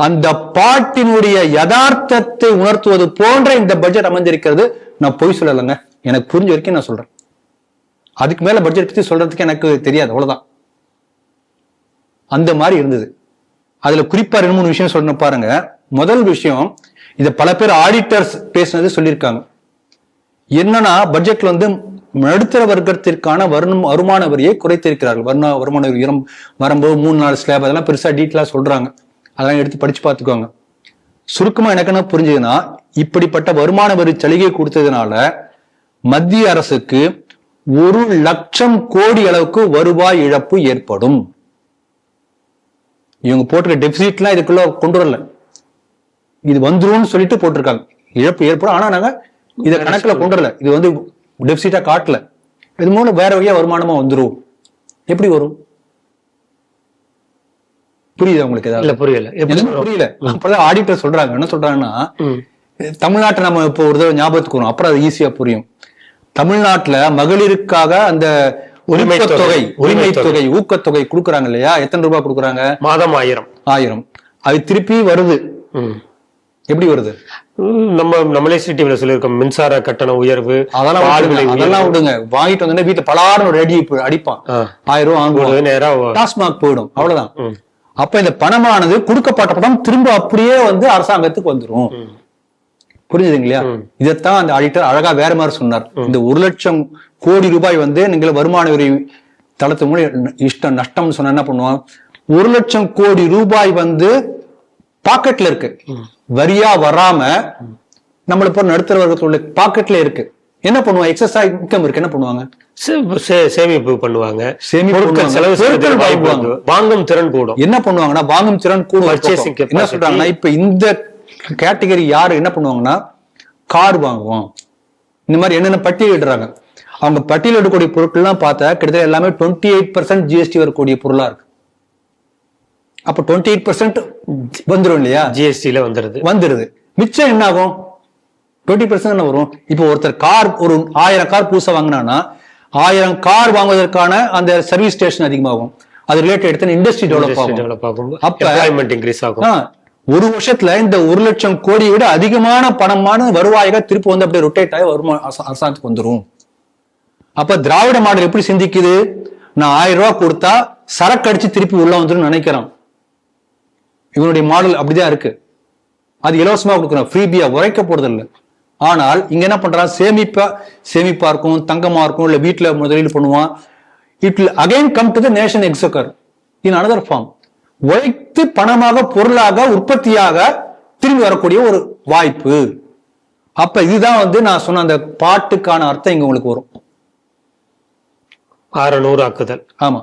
அந்த பாட்டினுடைய யதார்த்தத்தை உணர்த்துவது போன்ற இந்த பட்ஜெட் அமைஞ்சிருக்கிறது. நான் பொய் சொல்லலைங்க, எனக்கு புரிஞ்ச வரைக்கும் நான் சொல்றேன். அதுக்கு மேல பட்ஜெட் பத்தி சொல்றதுக்கு எனக்கு தெரியாது, அவ்வளவுதான். அந்த மாதிரி இருந்தது. அதுல குறிப்பா 2-3 விஷயம் சொல்லணும் பாருங்க. முதல் விஷயம், இத பல பேர் ஆடிட்டர்ஸ் பேசினது சொல்லியிருக்காங்க. என்னன்னா பட்ஜெட்ல வந்து நடுத்தர வர்க்கத்திற்கான வருமான வரியை குறைத்திருக்கிறார்கள். வருமான வரி வரும்போது 3-4 ஸ்லாப் அதெல்லாம் பெருசா டீட்டெயிலா சொல்றாங்க. அதெல்லாம் எடுத்து படிச்சு பார்த்துக்கோங்க. சுருக்கமா எனக்கு என்ன புரிஞ்சதுன்னா, இப்படிப்பட்ட வருமான வரி சலுகை கொடுத்ததுனால மத்திய அரசுக்கு 1,00,000 கோடி அளவுக்கு வருவாய் இழப்பு ஏற்படும். இவங்க போட்டிருக்க டெபிசிட்லாம் இதுக்குள்ள கொண்டு வரல, இது வந்துரும்னு சொல்லிட்டு போட்டிருக்காங்க. இழப்பு ஏற்படும், ஆனா நாங்க இதை கணக்குல கொண்டு வரல, இது வந்து டெபிசிட்டா காட்டல. இது மூலம் வேற வகையா வருமானமா வந்துரும். எப்படி வரும்? புரியுதா உங்களுக்கு? ஏதாவது புரியல. அப்பதான் ஆடிட்டர் சொல்றாங்க. என்ன சொல்றாங்கன்னா, தமிழ்நாட்டை நம்ம இப்போ ஒரு தடவை ஞாபகத்துக்கு வரும், அப்புறம் அது ஈஸியா புரியும். தமிழ்நாட்டுல மகளிருக்காக அந்த உரிமை தொகை ஊக்கத்தொகை கொடுக்குறாங்க இல்லையா? எத்தனை ரூபாய் கொடுக்குறாங்க? மாதம் 1000. அது திருப்பி வருது. எப்படி வருது? நம்மளே சிட்டிவில சொல்லியிருக்கோம். மின்சார கட்டண உயர்வு, அதெல்லாம் விடுங்க. வாங்கிட்டு வந்து வீட்டுல பலாரம் ஒரு அடி அடிப்பான். 1000 ரூபாய் நேரா டாஸ்மாக் போயிடும், அவ்வளவுதான். அப்ப இந்த பணமானது கொடுக்கப்பட்ட பணம் திரும்ப அப்படியே வந்து அரசாங்கத்துக்கு வந்துடும். புரிஞ்சுதுங்க இல்லையா? இதைத்தான் அந்த ஆடிட்டர் அழகா வேற மாதிரி சொன்னார். இந்த 1,00,000 கோடி ரூபாய் வந்து நீங்க வருமான வரி தளத்து மூலம் நஷ்டம் சொன்ன என்ன பண்ணுவோம்? 1,00,000 கோடி ரூபாய் வந்து பாக்கெட்ல இருக்கு, வரியா வராம நம்மள போற நடுத்தர வர்க்கத்துல பாக்கெட்ல இருக்கு. என்ன பண்ணுவாங்க? எக்ஸஸ் இன்கம் இருக்கு, என்ன பண்ணுவாங்க? சேமிப்பு பண்ணுவாங்க. வாங்கும் திறன் கூடும். என்ன பண்ணுவாங்கன்னா வாங்கும் திறன் கூடும். என்ன சொல்றாங்கன்னா, இப்ப இந்த கேட்டகரி யாரு என்ன பண்ணுவாங்கன்னா, கார் வாங்குவோம், இந்த மாதிரி என்னென்ன பட்டியலிடுறாங்க. அவங்க பட்டியலிடக்கூடிய பொருட்கள்லாம் பார்த்தா கிட்டத்தட்ட எல்லாமே 28% ஜிஎஸ்டி வரக்கூடிய பொருளா இருக்கு. அப்ப 28% வந்துடும் இல்லையா? ஜிஎஸ்டில வந்துருது. மிச்சம் என்ன ஆகும்? 20% என்ன வரும்? இப்போ ஒருத்தர் கார் ஒரு 1000 கார் புதுசா வாங்கினான்னா 1000 கார் வாங்குவதற்கான அந்த சர்வீஸ் ஸ்டேஷன் அதிகமாகும். அது ரிலேட்டட் எடுத்து இண்டஸ்ட்ரி டெவலப் ஆகும். அப்ப இன்க்ரீஸ் ஆகும். ஒரு வருஷத்துல இந்த 1,00,000 கோடியை விட அதிகமான பணமான வருவாயாக திருப்பி வந்து அப்படியே ரொட்டேட் ஆகி அரசாங்கத்துக்கு வந்துடும். அப்ப திராவிட மாடல் எப்படி சிந்திக்குது? நான் 1000 ரூபாய் கொடுத்தா சரக்கு அடிச்சு திருப்பி உள்ள வந்துடும் நினைக்கிறோம். இவனுடைய மாடல் அப்படிதான் இருக்கு. அது இலவசமா கொடுக்குறோம், ஃப்ரீபியா உரைக்க போறது இல்லை. ஆனால் இங்க என்ன பண்றான்? சேமிப்பா இருக்கும், தங்கமா இருக்கும், இல்ல வீட்டுல முதலீடு பண்ணுவான். It will again come to the nation எக்ஸக்கர் இன் அனதர் ஃபார்ம். உழைத்து பணமாக பொருளாக உற்பத்தியாக திரும்பி வரக்கூடிய ஒரு வாய்ப்பு. அப்ப இதுதான் வந்து நான் சொன்ன அந்த பாட்டுக்கான அர்த்தம் இங்க உங்களுக்கு வரும். 600 ஆக்குதல். ஆமா,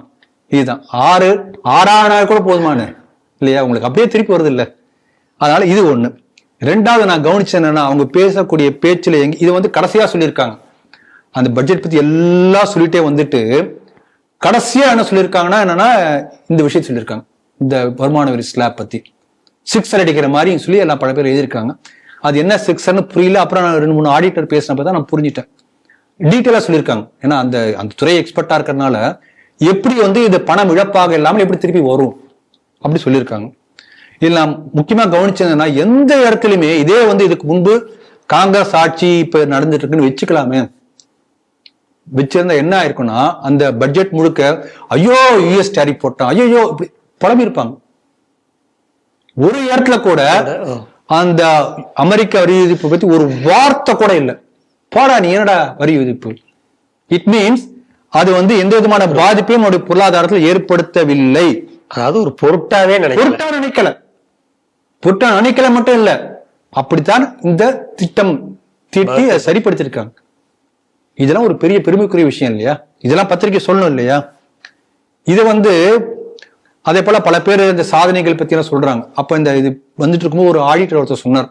இதுதான் 6,000 கூட போதுமான இல்லையா? உங்களுக்கு அப்படியே திருப்பி வருது இல்ல? அதனால இது ஒண்ணு. ரெண்டாவது நான் கவனிச்சேன் என்னன்னா, அவங்க பேசக்கூடிய பேச்சுல இது வந்து கடைசியா சொல்லியிருக்காங்க. அந்த பட்ஜெட் பத்தி எல்லாம் சொல்லிட்டே வந்துட்டு கடைசியா என்ன சொல்லியிருக்காங்கன்னா, என்னன்னா இந்த விஷயம் சொல்லியிருக்காங்க. இந்த வருமான வரி ஸ்லாப் பத்தி 6 அடிக்கிற மாதிரி சொல்லி எல்லாம் பல பேர் எழுதியிருக்காங்க. அது என்ன 6 புரியல. அப்புறம் நான் 2-3 ஆடிட்டர் பேசினப்ப தான் நான் புரிஞ்சுட்டேன். டீட்டெயிலா சொல்லியிருக்காங்க. ஏன்னா அந்த துறை எக்ஸ்பர்ட்டா இருக்கிறதுனால எப்படி வந்து இது பணம் இழப்பாக இல்லாமல் எப்படி திருப்பி வரும் அப்படி சொல்லியிருக்காங்க. இதுல நான் முக்கியமா கவனிச்சதுன்னா, எந்த இடத்துலயுமே இதே வந்து இதுக்கு முன்பு காங்கிரஸ் ஆட்சி இப்ப நடந்துட்டு இருக்குன்னு வச்சுக்கலாமே, வச்சிருந்தா என்ன ஆயிருக்கும்னா அந்த பட்ஜெட் முழுக்க ஐயோ யூஎஸ் டேரிஃப் போட்டான், ஐயோ இப்படி புலம்பி இருப்பாங்க. ஒரு இடத்துல கூட அந்த அமெரிக்க வரி விதிப்பு பத்தி ஒரு வார்த்தை கூட இல்லை. போடா நீ என்னடா வரி விதிப்பு. இட் மீன்ஸ் அது வந்து எந்த விதமான பாதிப்பையும் நம்முடைய பொருளாதாரத்தில் ஏற்படுத்தவில்லை. அதாவது ஒரு பொருட்டாவே நினைக்கல மட்டும் இல்ல, அப்படித்தான் இந்த திட்டம் தீட்டி சரிப்படுத்திருக்காங்க. இதெல்லாம் ஒரு பெரிய பெருமைக்குரிய விஷயம் இல்லையா? இதெல்லாம் பத்திரிகை சொல்லணும் இல்லையா? இது வந்து அதே போல பல பேர் இந்த சாதனைகள் பத்தி எல்லாம் சொல்றாங்க. அப்ப இந்த இது வந்துட்டு இருக்கும்போது ஒரு ஆடிட்டர் ஒருத்தர் சொன்னார்,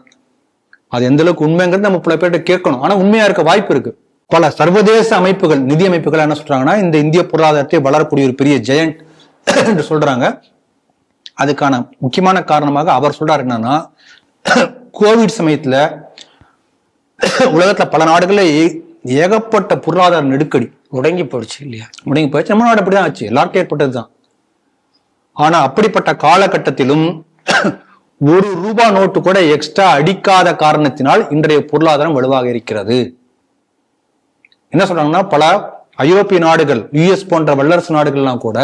அது எந்த அளவுக்கு உண்மைங்கிறது நம்ம பல பேர்கிட்ட கேட்கணும். ஆனா உண்மையா இருக்க வாய்ப்பு இருக்கு. பல சர்வதேச அமைப்புகள், நிதி அமைப்புகள் என்ன சொல்றாங்கன்னா, இந்த இந்திய பொருளாதாரத்தை வளரக்கூடிய ஒரு பெரிய ஜெயண்ட் என்று சொல்றாங்க. அதுக்கான முக்கியமான காரணமாக அவர் சொல்றாரு என்னன்னா, கோவிட் சமயத்துல உலகத்துல பல நாடுகள்ல ஏகப்பட்ட பொருளாதார நெருக்கடி முடங்கி போயிடுச்சு இல்லையா? முடங்கி போயிடுச்சு. நம்ம நாடு அப்படிதான் ஆச்சு, எல்லாருக்கும் ஏற்பட்டதுதான். ஆனா அப்படிப்பட்ட காலகட்டத்திலும் ஒரு ரூபாய் நோட்டு கூட எக்ஸ்ட்ரா அடிக்காத காரணத்தினால் இன்றைய பொருளாதாரம் வலுவாக இருக்கிறது. என்ன சொல்றாங்கன்னா, பல ஐரோப்பிய நாடுகள், யுஎஸ் போன்ற வல்லரசு நாடுகள்லாம் கூட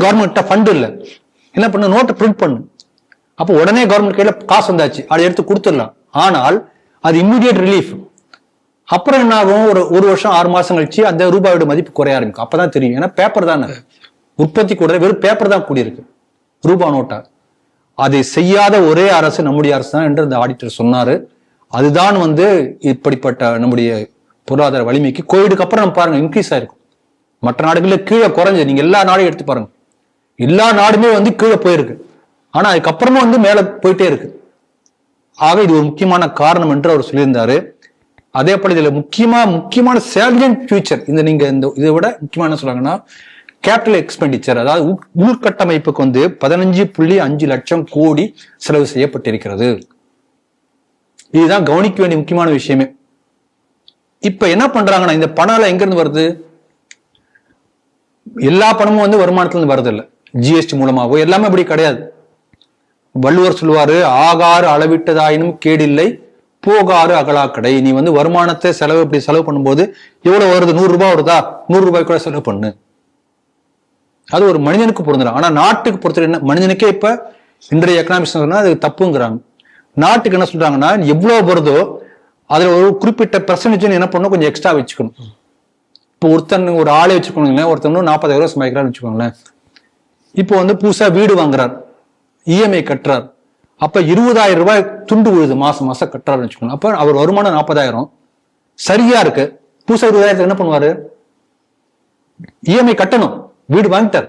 கவர்மெண்ட் ஃபண்ட் இல்லை, என்ன பண்ணு, நோட்டை பிரிண்ட் பண்ணு. அப்போ உடனே கவர்மெண்ட் கையில காசு வந்தாச்சு, அதை எடுத்து கொடுத்துடலாம். ஆனால் அது இம்மிடியட் ரிலீஃப். அப்புறம் என்ன ஆகும், ஒரு வருஷம் 6 மாசம் கழிச்சு அந்த ரூபாயோட மதிப்பு குறைய ஆரம்பிக்கும். அப்பதான் தெரியும், ஏன்னா பேப்பர் தானே உற்பத்தி கூட, வெறும் பேப்பர் தான் கூடியிருக்கு ரூபாய் நோட்டா. அதை செய்யாத ஒரே அரசு நம்முடைய அரசு தான் என்று அந்த ஆடிட்டர் சொன்னாரு. அதுதான் வந்து இப்படிப்பட்ட நம்முடைய பொருளாதார வலிமைக்கு கோவிடுக்கு அப்புறம் நம்ம பாருங்க இன்க்ரீஸ் ஆயிருக்கும். மற்ற நாடுகளில் கீழே குறைஞ்சு, நீங்க எல்லா நாடையும் எடுத்து பாருங்க, எல்லா நாடுமே வந்து கீழே போயிருக்கு. ஆனா அதுக்கப்புறமும் வந்து மேல போயிட்டே இருக்கு. ஆக இது ஒரு முக்கியமான காரணம் என்று அவர் சொல்லியிருந்தாரு. அதே போல இதுல முக்கியமான சேலியன்ட் ஃபியூச்சர், இந்த நீங்க இந்த இதை விட முக்கியமான சொல்றாங்கன்னா கேபிட்டல் எக்ஸ்பெண்டிச்சர், அதாவது உள்கட்டமைப்புக்கு வந்து 15.5 லட்சம் கோடி செலவு செய்யப்பட்டிருக்கிறது. இதுதான் கவனிக்க வேண்டிய முக்கியமான விஷயமே. இப்ப என்ன பண்றாங்கன்னா, இந்த பணம் எங்க இருந்து வருது? எல்லா பணமும் வந்து வருமானத்துல இருந்து வருது இல்ல, ஜிஎஸ்டி மூலமாகவோ எல்லாமே அப்படி கிடையாது. வள்ளுவர் சொல்லுவாரு, ஆகாறு அளவிட்டதாயினும் கேடில்லை, போகாறு அகலாக்கடை. நீ வந்து வருமானத்தை இப்படி செலவு பண்ணும்போது எவ்வளவு வருது, 100 ரூபாய் வருதா, 100 ரூபாய் கூட செலவு பண்ணு. அது ஒரு மனிதனுக்கு பொருந்துடும். ஆனா நாட்டுக்கு பொறுத்த என்ன, மனிதனுக்கே இப்ப இன்றைய எக்கனாமிக்ஸ் அது தப்புங்கிறாங்க. நாட்டுக்கு என்ன சொல்றாங்கன்னா, எவ்வளவு வருதோ அதுல ஒரு குறிப்பிட்ட பெர்சன்டேஜ் என்ன பண்ணணும், கொஞ்சம் எக்ஸ்ட்ரா வச்சுக்கணும். இப்போ ஒரு ஆளே வச்சுக்கோங்களேன், ஒருத்தன் 40,000 ரூபாய் சம்பாதிக்கிறான்னு வச்சுக்கோங்களேன். இப்போ வந்து புதுசா வீடு வாங்குறார், இஎம்ஐ கட்டுறார். அப்ப 20,000 ரூபாய் துண்டு விழுது, மாசம் கட்டுறாருன்னு வச்சுக்கோங்க. அப்ப அவர் வருமானம் 40,000 சரியா இருக்கு. புதுசா 20,000 என்ன பண்ணுவாரு, இஎம்ஐ கட்டணும், வீடு வாங்கிட்டார்.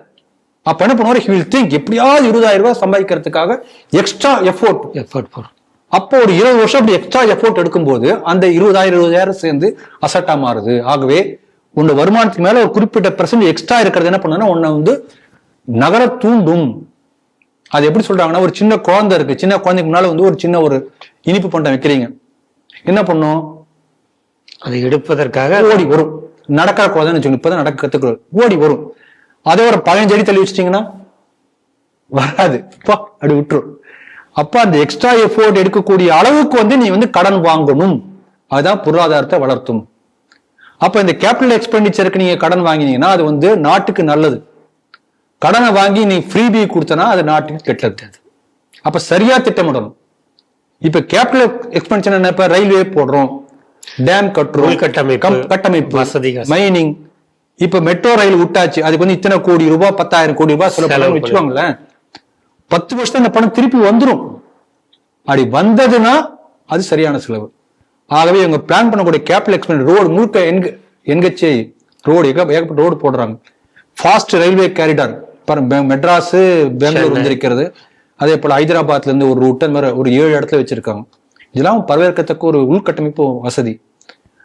அப்ப என்ன பண்ணுவாரு, he will think எப்படியாவது 20,000 ரூபாய் சம்பாதிக்கிறதுக்காக எக்ஸ்ட்ரா எஃபோர்ட் போடும். அப்போ ஒரு 20 வருஷம் அப்படி எக்ஸ்ட்ரா எஃபோர்ட் எடுக்கும்போது அந்த 20,000 சேர்ந்து அசட்டா மாறுது. ஆகவே உன்னோட வருமானத்துக்கு மேல ஒரு குறிப்பிட்ட பெர்சன்ட் எக்ஸ்ட்ரா இருக்கிறது என்ன பண்ணுன்னா, உன்னை வந்து நகர தூண்டும். அது எப்படி சொல்றாங்கன்னா, ஒரு சின்ன குழந்தை இருக்கு, சின்ன குழந்தைக்கு முன்னால வந்து ஒரு சின்ன ஒரு இனிப்பு பண்டம் வைக்கிறீங்க, என்ன பண்ணும், அதை எடுப்பதற்காக ஓடி வரும். நடக்கிற குழந்தைன்னு வச்சுக்கோங்க, இப்பதான் நடக்க கத்துக்கிறது, ஓடி வரும். அதே ஒரு 15 அடி தள்ளி வச்சிட்டீங்கன்னா வராது, அப்படி விட்டுரும். அப்ப அந்த எக்ஸ்ட்ரா எஃபோர்ட் எடுக்கக்கூடிய அளவுக்கு வந்து நீ வந்து கடன் வாங்கணும். அதுதான் பொருளாதாரத்தை வளர்த்தும். அப்ப இந்த கேபிட்டல் எக்ஸ்பெண்டிச்சருக்கு நீங்க கடன் வாங்கினீங்கன்னா அது வந்து நாட்டுக்கு நல்லது. கடனை வாங்கி நீ ஃப்ரீபி கொடுத்தனா அது நாட்டுக்கு கெட்டது. அப்ப சரியா திட்டமிடணும். இப்ப கேபிட்டல் எக்ஸ்பெண்டிச்சர் என்ன, இப்ப ரயில்வே போடுறோம், டேம் கட்டுறோம், கட்டமைப்பு வசதிகள், மைனிங். இப்ப மெட்ரோ ரயில் விட்டாச்சு, அதுக்கு வந்து இத்தனை கோடி ரூபாய், 10,000 கோடி ரூபாய் செலவு வச்சுக்கோங்களேன். 10 வருஷம் அந்த பணம் திருப்பி வந்துடும். அப்படி வந்ததுன்னா அது சரியான செலவு. ஆகவே இவங்க பிளான் பண்ணக்கூடிய கேபிட்டல் எக்ஸ்பெண்டிச்சர், ரோடு முழுக்க என்கச்சி ரோடு, ஏகப்பட்ட ரோடு போடுறாங்க. Fast railway corridor, Madras Bangalore வந்திருக்கிறது. அதே போல ஹைதராபாத்ல இருந்து ஒரு ரூட், அந்த மாதிரி ஒரு 7 இடத்துல வச்சிருக்காங்க. இதெல்லாம் வரவேற்கத்தக்க ஒரு உள்கட்டமைப்பு வசதி.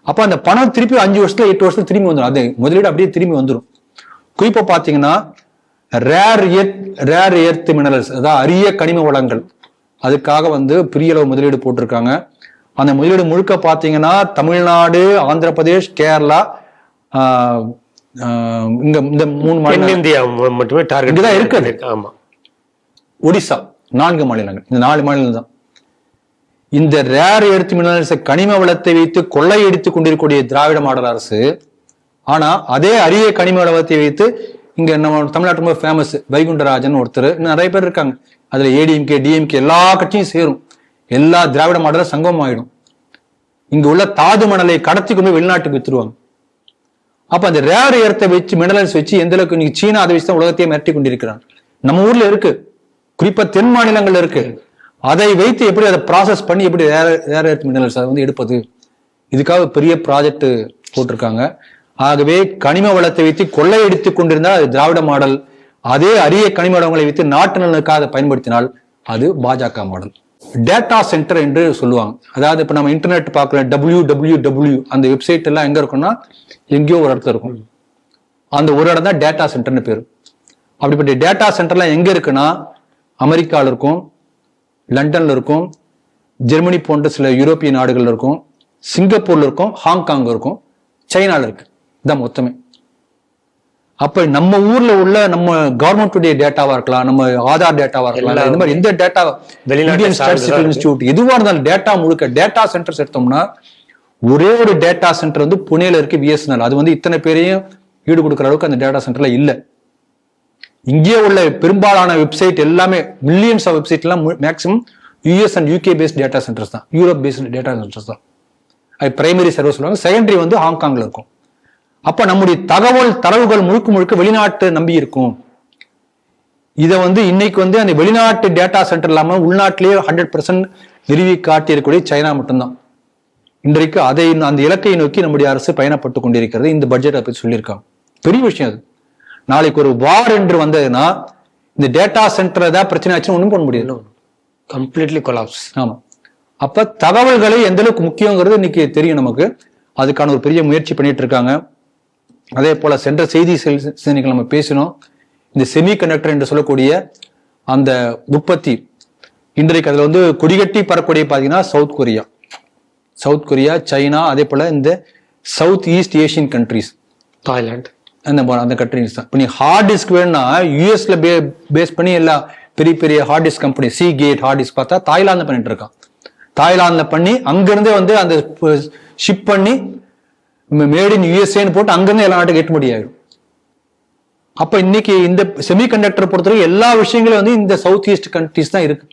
அப்ப அந்த பணம் திருப்பி 5 வருஷத்துல 8 வருஷத்துல திரும்பி வந்துடும். அது முதலீடு அப்படியே திரும்பி வந்துடும். குறிப்பா பாத்தீங்கன்னா ரேர் எர்த் மினரல்ஸ், அதாவது அரிய கனிம வளங்கள், அதுக்காக வந்து பெரிய அளவு முதலீடு போட்டிருக்காங்க. அந்த முதலீடு முழுக்க பாத்தீங்கன்னா தமிழ்நாடு, ஆந்திர பிரதேஷ், கேரளா, இந்த 3 மாநிலம் இந்தியா மட்டுமே டார்கெட் தான் இருக்குது. ஆமா, ஒடிசா, 4 மாநிலங்கள், இந்த 4 மாநிலம் தான். இந்த ரேர் எர்த் மினரல்ஸ் கனிம வளத்தை வைத்து கொள்ளையடித்துக் கொண்டிருக்கக்கூடிய திராவிட மாடல் அரசு, ஆனா அதே அரிய கனிம வளத்தை வைத்து இங்க நம்ம தமிழ்நாட்டு ரொம்ப ஃபேமஸ் வைகுண்டராஜன் ஒருத்தர், இன்னும் நிறைய பேர் இருக்காங்க. அதுல ஏடிஎம்கே டிஎம்கே எல்லா கட்சியும் சேரும், எல்லா திராவிட மாடல சங்கமம் ஆயிடும். இங்க உள்ள தாது மணலை கடத்தி கொண்டு வெளிநாட்டுக்கு வித்துருவாங்க. அப்ப அந்த ரேர் எர்த்தை வச்சு மினரல்ஸ் வச்சு எந்த அளவுக்கு இன்னைக்கு சீனா அதை வச்சு தான் உலகத்தையே மிரட்டி கொண்டிருக்கிறான். நம்ம ஊர்ல இருக்கு, குறிப்பா தென் மாநிலங்கள்ல இருக்கு. அதை வைத்து எப்படி அதை ப்ராசஸ் பண்ணி எப்படி ரேர் எர்த் மினரல்ஸ் அதை வந்து எடுப்பது, இதுக்காக பெரிய ப்ராஜெக்ட் போட்டிருக்காங்க. ஆகவே கனிம வளத்தை வைத்து கொள்ளையடித்துக் கொண்டிருந்தால் அது திராவிட மாடல், அதே அரிய கனிம வளங்களை வைத்து நாட்டு நலனுக்காக அதை பயன்படுத்தினால் அது பாஜக மாடல். டேட்டா சென்டர் என்று சொல்லுவாங்க. அதாவது இப்ப நம்ம இன்டர்நெட் பார்க்கல, WWW அந்த வெப்சைட் எல்லாம் எங்க இருக்கும்னா எங்கேயோ ஒரு இடத்துல இருக்கும். அந்த ஒரு இடம் தான் டேட்டா சென்டர்னு பேரு. அப்படிப்பட்ட டேட்டா சென்டர்லாம் எங்க இருக்குன்னா அமெரிக்காவில் இருக்கும், லண்டன்ல இருக்கும், ஜெர்மனி போன்ற சில யூரோப்பிய நாடுகள்ல இருக்கும், சிங்கப்பூர்ல இருக்கும், ஹாங்காங் இருக்கும், சைனால இருக்கு. இதான் மொத்தமே. அப்ப நம்ம ஊர்ல உள்ள நம்ம கவர்மெண்ட் டேட்டாவா இருக்கலாம், நம்ம ஆதார் டேட்டாவா இருக்கலாம், இந்த மாதிரி எந்த டேட்டா இன்ஸ்டிடியூட் எதுவா இருந்தாலும் டேட்டா முழுக்க டேட்டா சென்டர்ஸ் எடுத்தோம்னா ஒரே ஒரு டேட்டா சென்டர் வந்து புனேல இருக்கு, பிஎஸ்என்எல். அது வந்து இத்தனை பேரையும் ஈடு கொடுக்குற அளவுக்கு அந்த டேட்டா சென்டர்ல இல்ல. இங்கே உள்ள பெரும்பாலான வெப்சைட் எல்லாமே மில்லியன்ஸ் ஆஃப் வெப்சைட் எல்லாம் maximum US and UK paste data centres தான், யூரோப் பேஸ்ட் டேட்டா சென்டர்ஸ் தான். அது பிரைமரி சர்வர் சொல்லுவாங்க. செகண்டரி வந்து ஹாங்காங்ல இருக்கும். அப்ப நம்முடைய தரவுகள் முழுக்க முழுக்க வெளிநாட்டு நம்பி இருக்கும். இதை வந்து இன்னைக்கு வந்து அந்த வெளிநாட்டு டேட்டா சென்டர் இல்லாம உள்நாட்டிலேயே 100% நிறுவி காட்டி இருக்கக்கூடிய சைனா மட்டும்தான். இன்றைக்கு அதை அந்த இலக்கை நோக்கி நம்முடைய அரசு பயணப்பட்டு கொண்டிருக்கிறது. இந்த பட்ஜெட்டை பற்றி சொல்லியிருக்காங்க. பெரிய விஷயம் அது. நாளைக்கு ஒரு வார் என்று வந்ததுன்னா இந்த டேட்டா சென்டர் ஏதாவது பிரச்சனை ஆச்சுன்னு ஒன்றும் பண்ண முடியாது, கம்ப்ளீட்லி கொலாப்ஸ். ஆமா. அப்ப தகவல்களை எந்த அளவுக்கு முக்கியங்கிறது இன்னைக்கு தெரியும் நமக்கு. அதுக்கான ஒரு பெரிய முயற்சி பண்ணிட்டு இருக்காங்க. அதே போல சென்ற செய்தி சேனைகள் நம்ம பேசினோம். இந்த செமி கண்டக்டர் என்று சொல்லக்கூடிய அந்த உற்பத்தி இன்றைக்கு அதுல வந்து கொடிகட்டி பறக்கூடிய பாத்தீங்கன்னா சவுத் கொரியா, சைனா, அதே போல இந்த south east Asian countries, Thailand, அந்த கண்ட்ரிஸ் தான். இப்போ நீ ஹார்ட் டிஸ்க் வேணும்னா யூஎஸ்ல பேஸ் பண்ணி எல்லா பெரிய பெரிய hard disk company, Seagate hard disk பார்த்தா தாய்லாந்து பண்ணிட்டு இருக்கான். தாய்லாந்துல பண்ணி அங்கிருந்தே வந்து அந்த ஷிப் பண்ணி மேட் இன் யூஎஸ்ஏன்னு போட்டு அங்கிருந்து எல்லா நாட்டுக்கு ஏற்றுமதி ஆயிடும். அப்ப இன்னைக்கு இந்த செமி கண்டக்டர் பொறுத்தவரைக்கும் எல்லா விஷயங்களும் வந்து இந்த சவுத் ஈஸ்ட் கண்ட்ரிஸ் தான் இருக்கு.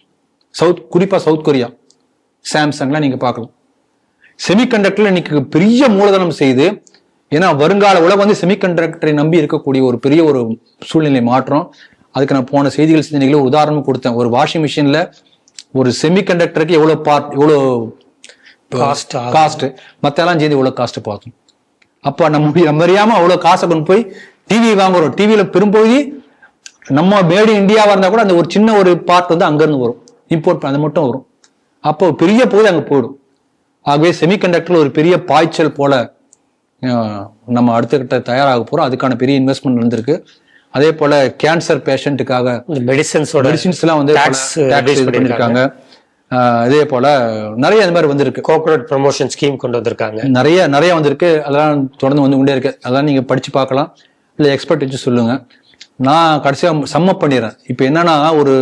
குறிப்பா சவுத் கொரியா, சாம்சங்லாம் நீங்க பார்க்கலாம். செமி கண்டக்டர்ல இன்னைக்கு பெரிய மூலதனம் செய்து, ஏன்னா வருங்கால உலகம் வந்து செமி கண்டக்டரை நம்பி இருக்கக்கூடிய ஒரு பெரிய ஒரு சூழ்நிலை மாற்றம். அதுக்கு நான் போன செய்திகள் சிந்தனைகளை ஒரு உதாரணம் கொடுத்தேன். ஒரு வாஷிங் மிஷின்ல ஒரு செமி கண்டக்டருக்கு எவ்வளவு எவ்வளவு காஸ்ட், மத்த எல்லாம் சேர்ந்து எவ்வளவு காஸ்ட் பார்த்தோம். அப்ப நம்ம அறியாம அவ்வளவு காசை கொண்டு போய் டிவி வாங்குறோம். டிவியில பெரும்பகுதி நம்ம மேடு இந்தியாவா இருந்தா கூட அந்த ஒரு சின்ன ஒரு பார்ட் வந்து அங்க இருந்து வரும், இம்போர்ட் அது மட்டும் வரும். அப்போ பெரிய பகுதி அங்க போயிடும். ஆகவே செமிகண்டக்டர்ல ஒரு பெரிய பாய்ச்சல் போல நம்ம அடுத்த கட்ட தயாராக போறோம். அதுக்கான பெரிய இன்வெஸ்ட்மெண்ட் வந்திருக்கு. அதே போல கேன்சர் பேஷண்ட்டுக்காக மெடிசின்ஸ் எல்லாம் வந்து பண்ணிருக்காங்க. அதே போல நிறைய இந்த மாதிரி வந்திருக்கு. கோஆபரேட் ப்ரமோஷன் ஸ்கீம் கொண்டு வந்திருக்காங்க. நிறைய வந்திருக்கு. அதெல்லாம் தொடர்ந்து வந்து கொண்டே இருக்கு. அதெல்லாம் நீங்க படிச்சு பார்க்கலாம், இல்லை எக்ஸ்பர்ட் வச்சு சொல்லுங்க. நான் கடைசியா சம்மப் பண்ணிடுறேன். இப்போ என்னன்னா, ஒரு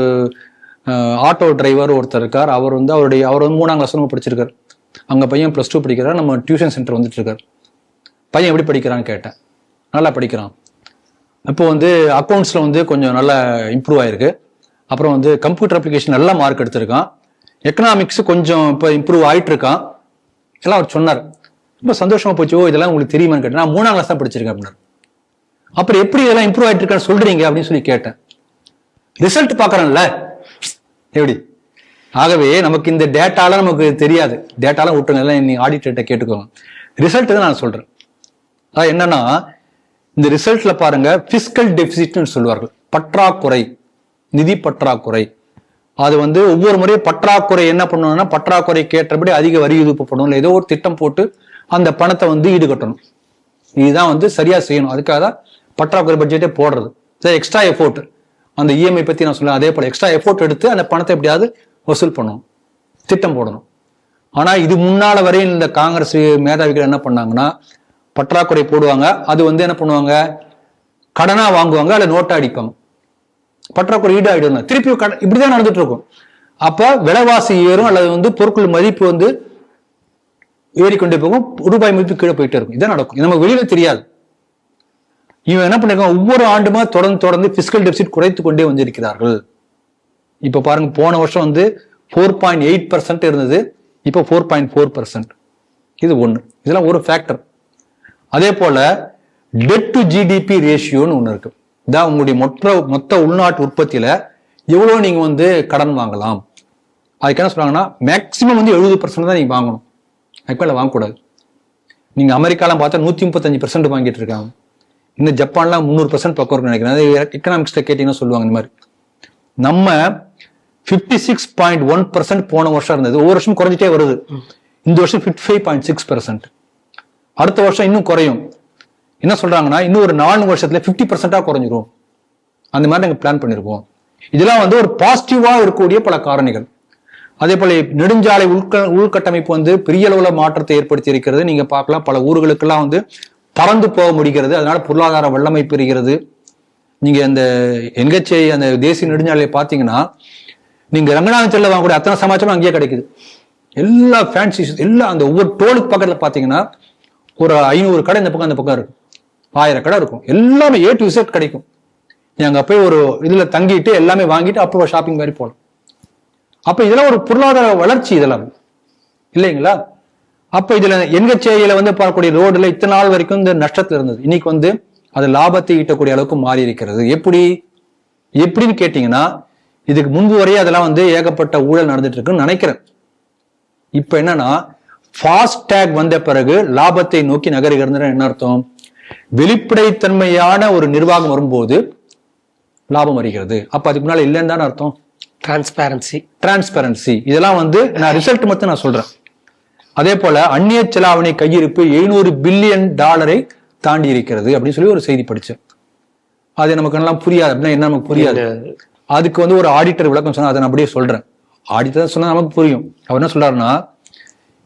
ஆட்டோ டிரைவர் ஒருத்தர் இருக்கார். அவர் வந்து அவர் வந்து 3ஆம் கிளாஸ் படிச்சிருக்காரு. அங்க பையன் +2 படிக்கிறார். நம்ம டியூஷன் சென்டர் வந்துட்டு இருக்காரு. பையன் எப்படி படிக்கிறான்னு கேட்டேன். நல்லா படிக்கிறான். இப்போ வந்து அக்கௌண்ட்ஸ்ல வந்து கொஞ்சம் நல்லா இம்ப்ரூவ் ஆயிருக்கு. அப்புறம் வந்து கம்ப்யூட்டர் அப்ளிகேஷன் நல்லா மார்க் எடுத்திருக்கான். எக்கனாமிக்ஸ் கொஞ்சம் இப்போ இம்ப்ரூவ் ஆயிட்டு இருக்கான். எல்லாம் அவர் சொன்னார். ரொம்ப சந்தோஷமா போச்சு. இதெல்லாம் உங்களுக்கு தெரியுமான்னு கேட்டேன். நான் 3ஆம் கிளாஸ் தான் படிச்சிருக்கேன் அப்படின்னாரு. அப்புறம் எப்படி இதெல்லாம் இம்ப்ரூவ் ஆயிட்டு இருக்கான்னு சொல்றீங்க அப்படின்னு சொல்லி கேட்டேன். ரிசல்ட் பாக்குறேன்ல எப்படி. ஆகவே நமக்கு இந்த டேட்டாலாம் நமக்கு தெரியாது. டேட்டாலாம் விட்டுருங்க, எல்லாம் நீ ஆடிட்டர்கிட்ட கேட்டுக்கோங்க. ரிசல்ட் தான் நான் சொல்றேன். அதான் என்னன்னா, இந்த ரிசல்ட்ல பாருங்க, பிஸ்கல் டெபிசிட்னு சொல்லுவார்கள். பற்றாக்குறை, நிதி பற்றாக்குறை. அது வந்து ஒவ்வொரு முறையும் பற்றாக்குறை என்ன பண்ணணும்னா, பற்றாக்குறைக்கு ஏற்றபடி அதிக வரி விதிப்பு பண்ணணும், இல்லை ஏதோ ஒரு திட்டம் போட்டு அந்த பணத்தை வந்து ஈடுகட்டணும். இதுதான் வந்து சரியா செய்யணும். அதுக்காக தான் பற்றாக்குறை பட்ஜெட்டே போடுறது. எக்ஸ்ட்ரா எஃபோர்ட், அந்த இஎம்ஐ பத்தி நான் சொல்ல, அதே போல எக்ஸ்ட்ரா எஃபோர்ட் எடுத்து அந்த பணத்தை எப்படியாவது வசூல் பண்ணணும், திட்டம் போடணும். ஆனா இது முன்னால வரையும் இந்த காங்கிரஸ் மேதாவிகள் என்ன பண்ணாங்கன்னா, பற்றாக்குறை போடுவாங்க, அது வந்து என்ன பண்ணுவாங்க, கடனா வாங்குவாங்க, அல்ல நோட்டா அடிப்பாங்க, பற்றாக்குறை ஈடு ஆயிடும், திருப்பி இப்படிதான் நடந்துட்டு இருக்கும். அப்ப விலைவாசி ஏறும், அல்லது வந்து பொருட்கள் மதிப்பு வந்து ஏறிக்கொண்டே போகும், ரூபாய் மதிப்பு கீழே போயிட்டே இருக்கும். இதான் நடக்கும். இது நமக்கு வெளியில தெரியாது. இவன் என்ன பண்ணிருக்கான், ஒவ்வொரு ஆண்டுமா தொடர்ந்து பிஸ்கல் டெபிசிட் குறைத்து கொண்டே வந்திருக்கிறார்கள். இப்ப பாருங்க, போன வருஷம் வந்து 4.8% இருந்தது, இப்ப 4.4%. இது ஒண்ணு. இதெல்லாம் ஒரு ஃபேக்டர். அதே போல டெட் டு ஜிடிபி ரேஷியோன்னு ஒண்ணு இருக்கு. இதான் உங்களுடைய மொத்த உள்நாட்டு உற்பத்தியில எவ்வளவு நீங்க வந்து கடன் வாங்கலாம். அதுக்கு என்ன சொல்றாங்கன்னா, மேக்சிமம் வந்து 70% தான் நீங்க வாங்கணும், அதுக்கு மேல வாங்கக்கூடாது. நீங்க அமெரிக்காலாம் பார்த்தா 135% வாங்கிட்டு இருக்காங்க. இந்த ஜப்பான்லாம் 300% பக்கம் இருக்குன்னு நினைக்கிறேன். அது எக்கனாமிக்ஸ்ல கேட்டீங்கன்னா சொல்லுவாங்க இந்த மாதிரி. நம்ம 56.1% போன வருஷம் இருந்தது, ஒவ்வொரு வருஷம் குறைஞ்சிட்டே வருது. இந்த வருஷம் 55.6%. அடுத்த வருஷம் இன்னும் குறையும். என்ன சொல்றாங்கன்னா, இன்னும் ஒரு 4 வருஷத்துல 50% குறைஞ்சிரும். அந்த மாதிரி நாங்க பிளான் பண்ணிருக்கோம். இதெல்லாம் வந்து ஒரு பாசிட்டிவா இருக்கக்கூடிய பல காரணிகள். அதே போல நெடுஞ்சாலை உள்கட்டமைப்பு வந்து பெரிய அளவுல மாற்றத்தை ஏற்படுத்தி இருக்கிறது. நீங்க பார்க்கலாம், பல ஊர்களுக்கெல்லாம் வந்து பறந்து போக முடிகிறது, அதனால பொருளாதார வல்லமை பெறுகிறது. நீங்க அந்த என்ஹெச்ஐ அந்த தேசிய நெடுஞ்சாலையை பார்த்தீங்கன்னா, நீங்க ரங்கநாதன் வாங்கக்கூடிய அத்தனை சமாச்சாரம் அங்கேயே கிடைக்குது. எல்லா ஃபேன்சி எல்லாம் அந்த ஒவ்வொரு டோலுக்கு பக்கத்துல பாத்தீங்கன்னா ஒரு 500 கடை இந்த பக்கம் அந்த பக்கம் இருக்கும், 1000 கடை இருக்கும், எல்லாமே A to Z கிடைக்கும். நீங்க அங்க போய் ஒரு இதுல தங்கிட்டு எல்லாமே வாங்கிட்டு அப்போ ஷாப்பிங் மாதிரி போகலாம். அப்ப இதெல்லாம் ஒரு பொருளாதார வளர்ச்சி இதெல்லாம் இல்லைங்களா? அப்ப இதுல என்ஹெச்ஐல வந்து பார்க்கக்கூடிய ரோடுல இத்தனை நாள் வரைக்கும் இந்த நஷ்டத்துல இருந்தது, இன்னைக்கு வந்து அது லாபத்தை ஈட்டக்கூடிய அளவுக்கு மாறி இருக்கிறது. எப்படின்னு கேட்டீங்கன்னா, இதுக்கு முன்பு வரையே அதெல்லாம் வந்து ஏகப்பட்ட ஊழல் நடந்துட்டு இருக்குன்னு நினைக்கிறேன். இப்ப என்னன்னா, ஃபாஸ்டேக் வந்த பிறகு லாபத்தை நோக்கி நகருகிறது. என்ன அர்த்தம்? வெளிப்படைத்தன்மையான ஒரு நிர்வாகம் வரும்போது லாபம் வருகிறது. அப்ப அதுக்கு முன்னால இல்லைன்னு தானே அர்த்தம். டிரான்ஸ்பரன்சி இதெல்லாம் வந்து நான் ரிசல்ட் மட்டும் நான் சொல்றேன். அதே போல அந்நிய செலாவணி கையிருப்பு $700 பில்லியன் தாண்டி இருக்கிறது அப்படின்னு சொல்லி ஒரு செய்தி படிச்சேன். அது நமக்கு எல்லாம் புரியாது. அப்படின்னா என்ன நமக்கு புரியாது. அதுக்கு வந்து ஒரு ஆடிட்டர் விளக்கம் சொன்னா அதை நான் அப்படியே சொல்றேன். ஆடிட்டர் சொன்னா நமக்கு புரியும். அவர் என்ன சொல்றாருன்னா,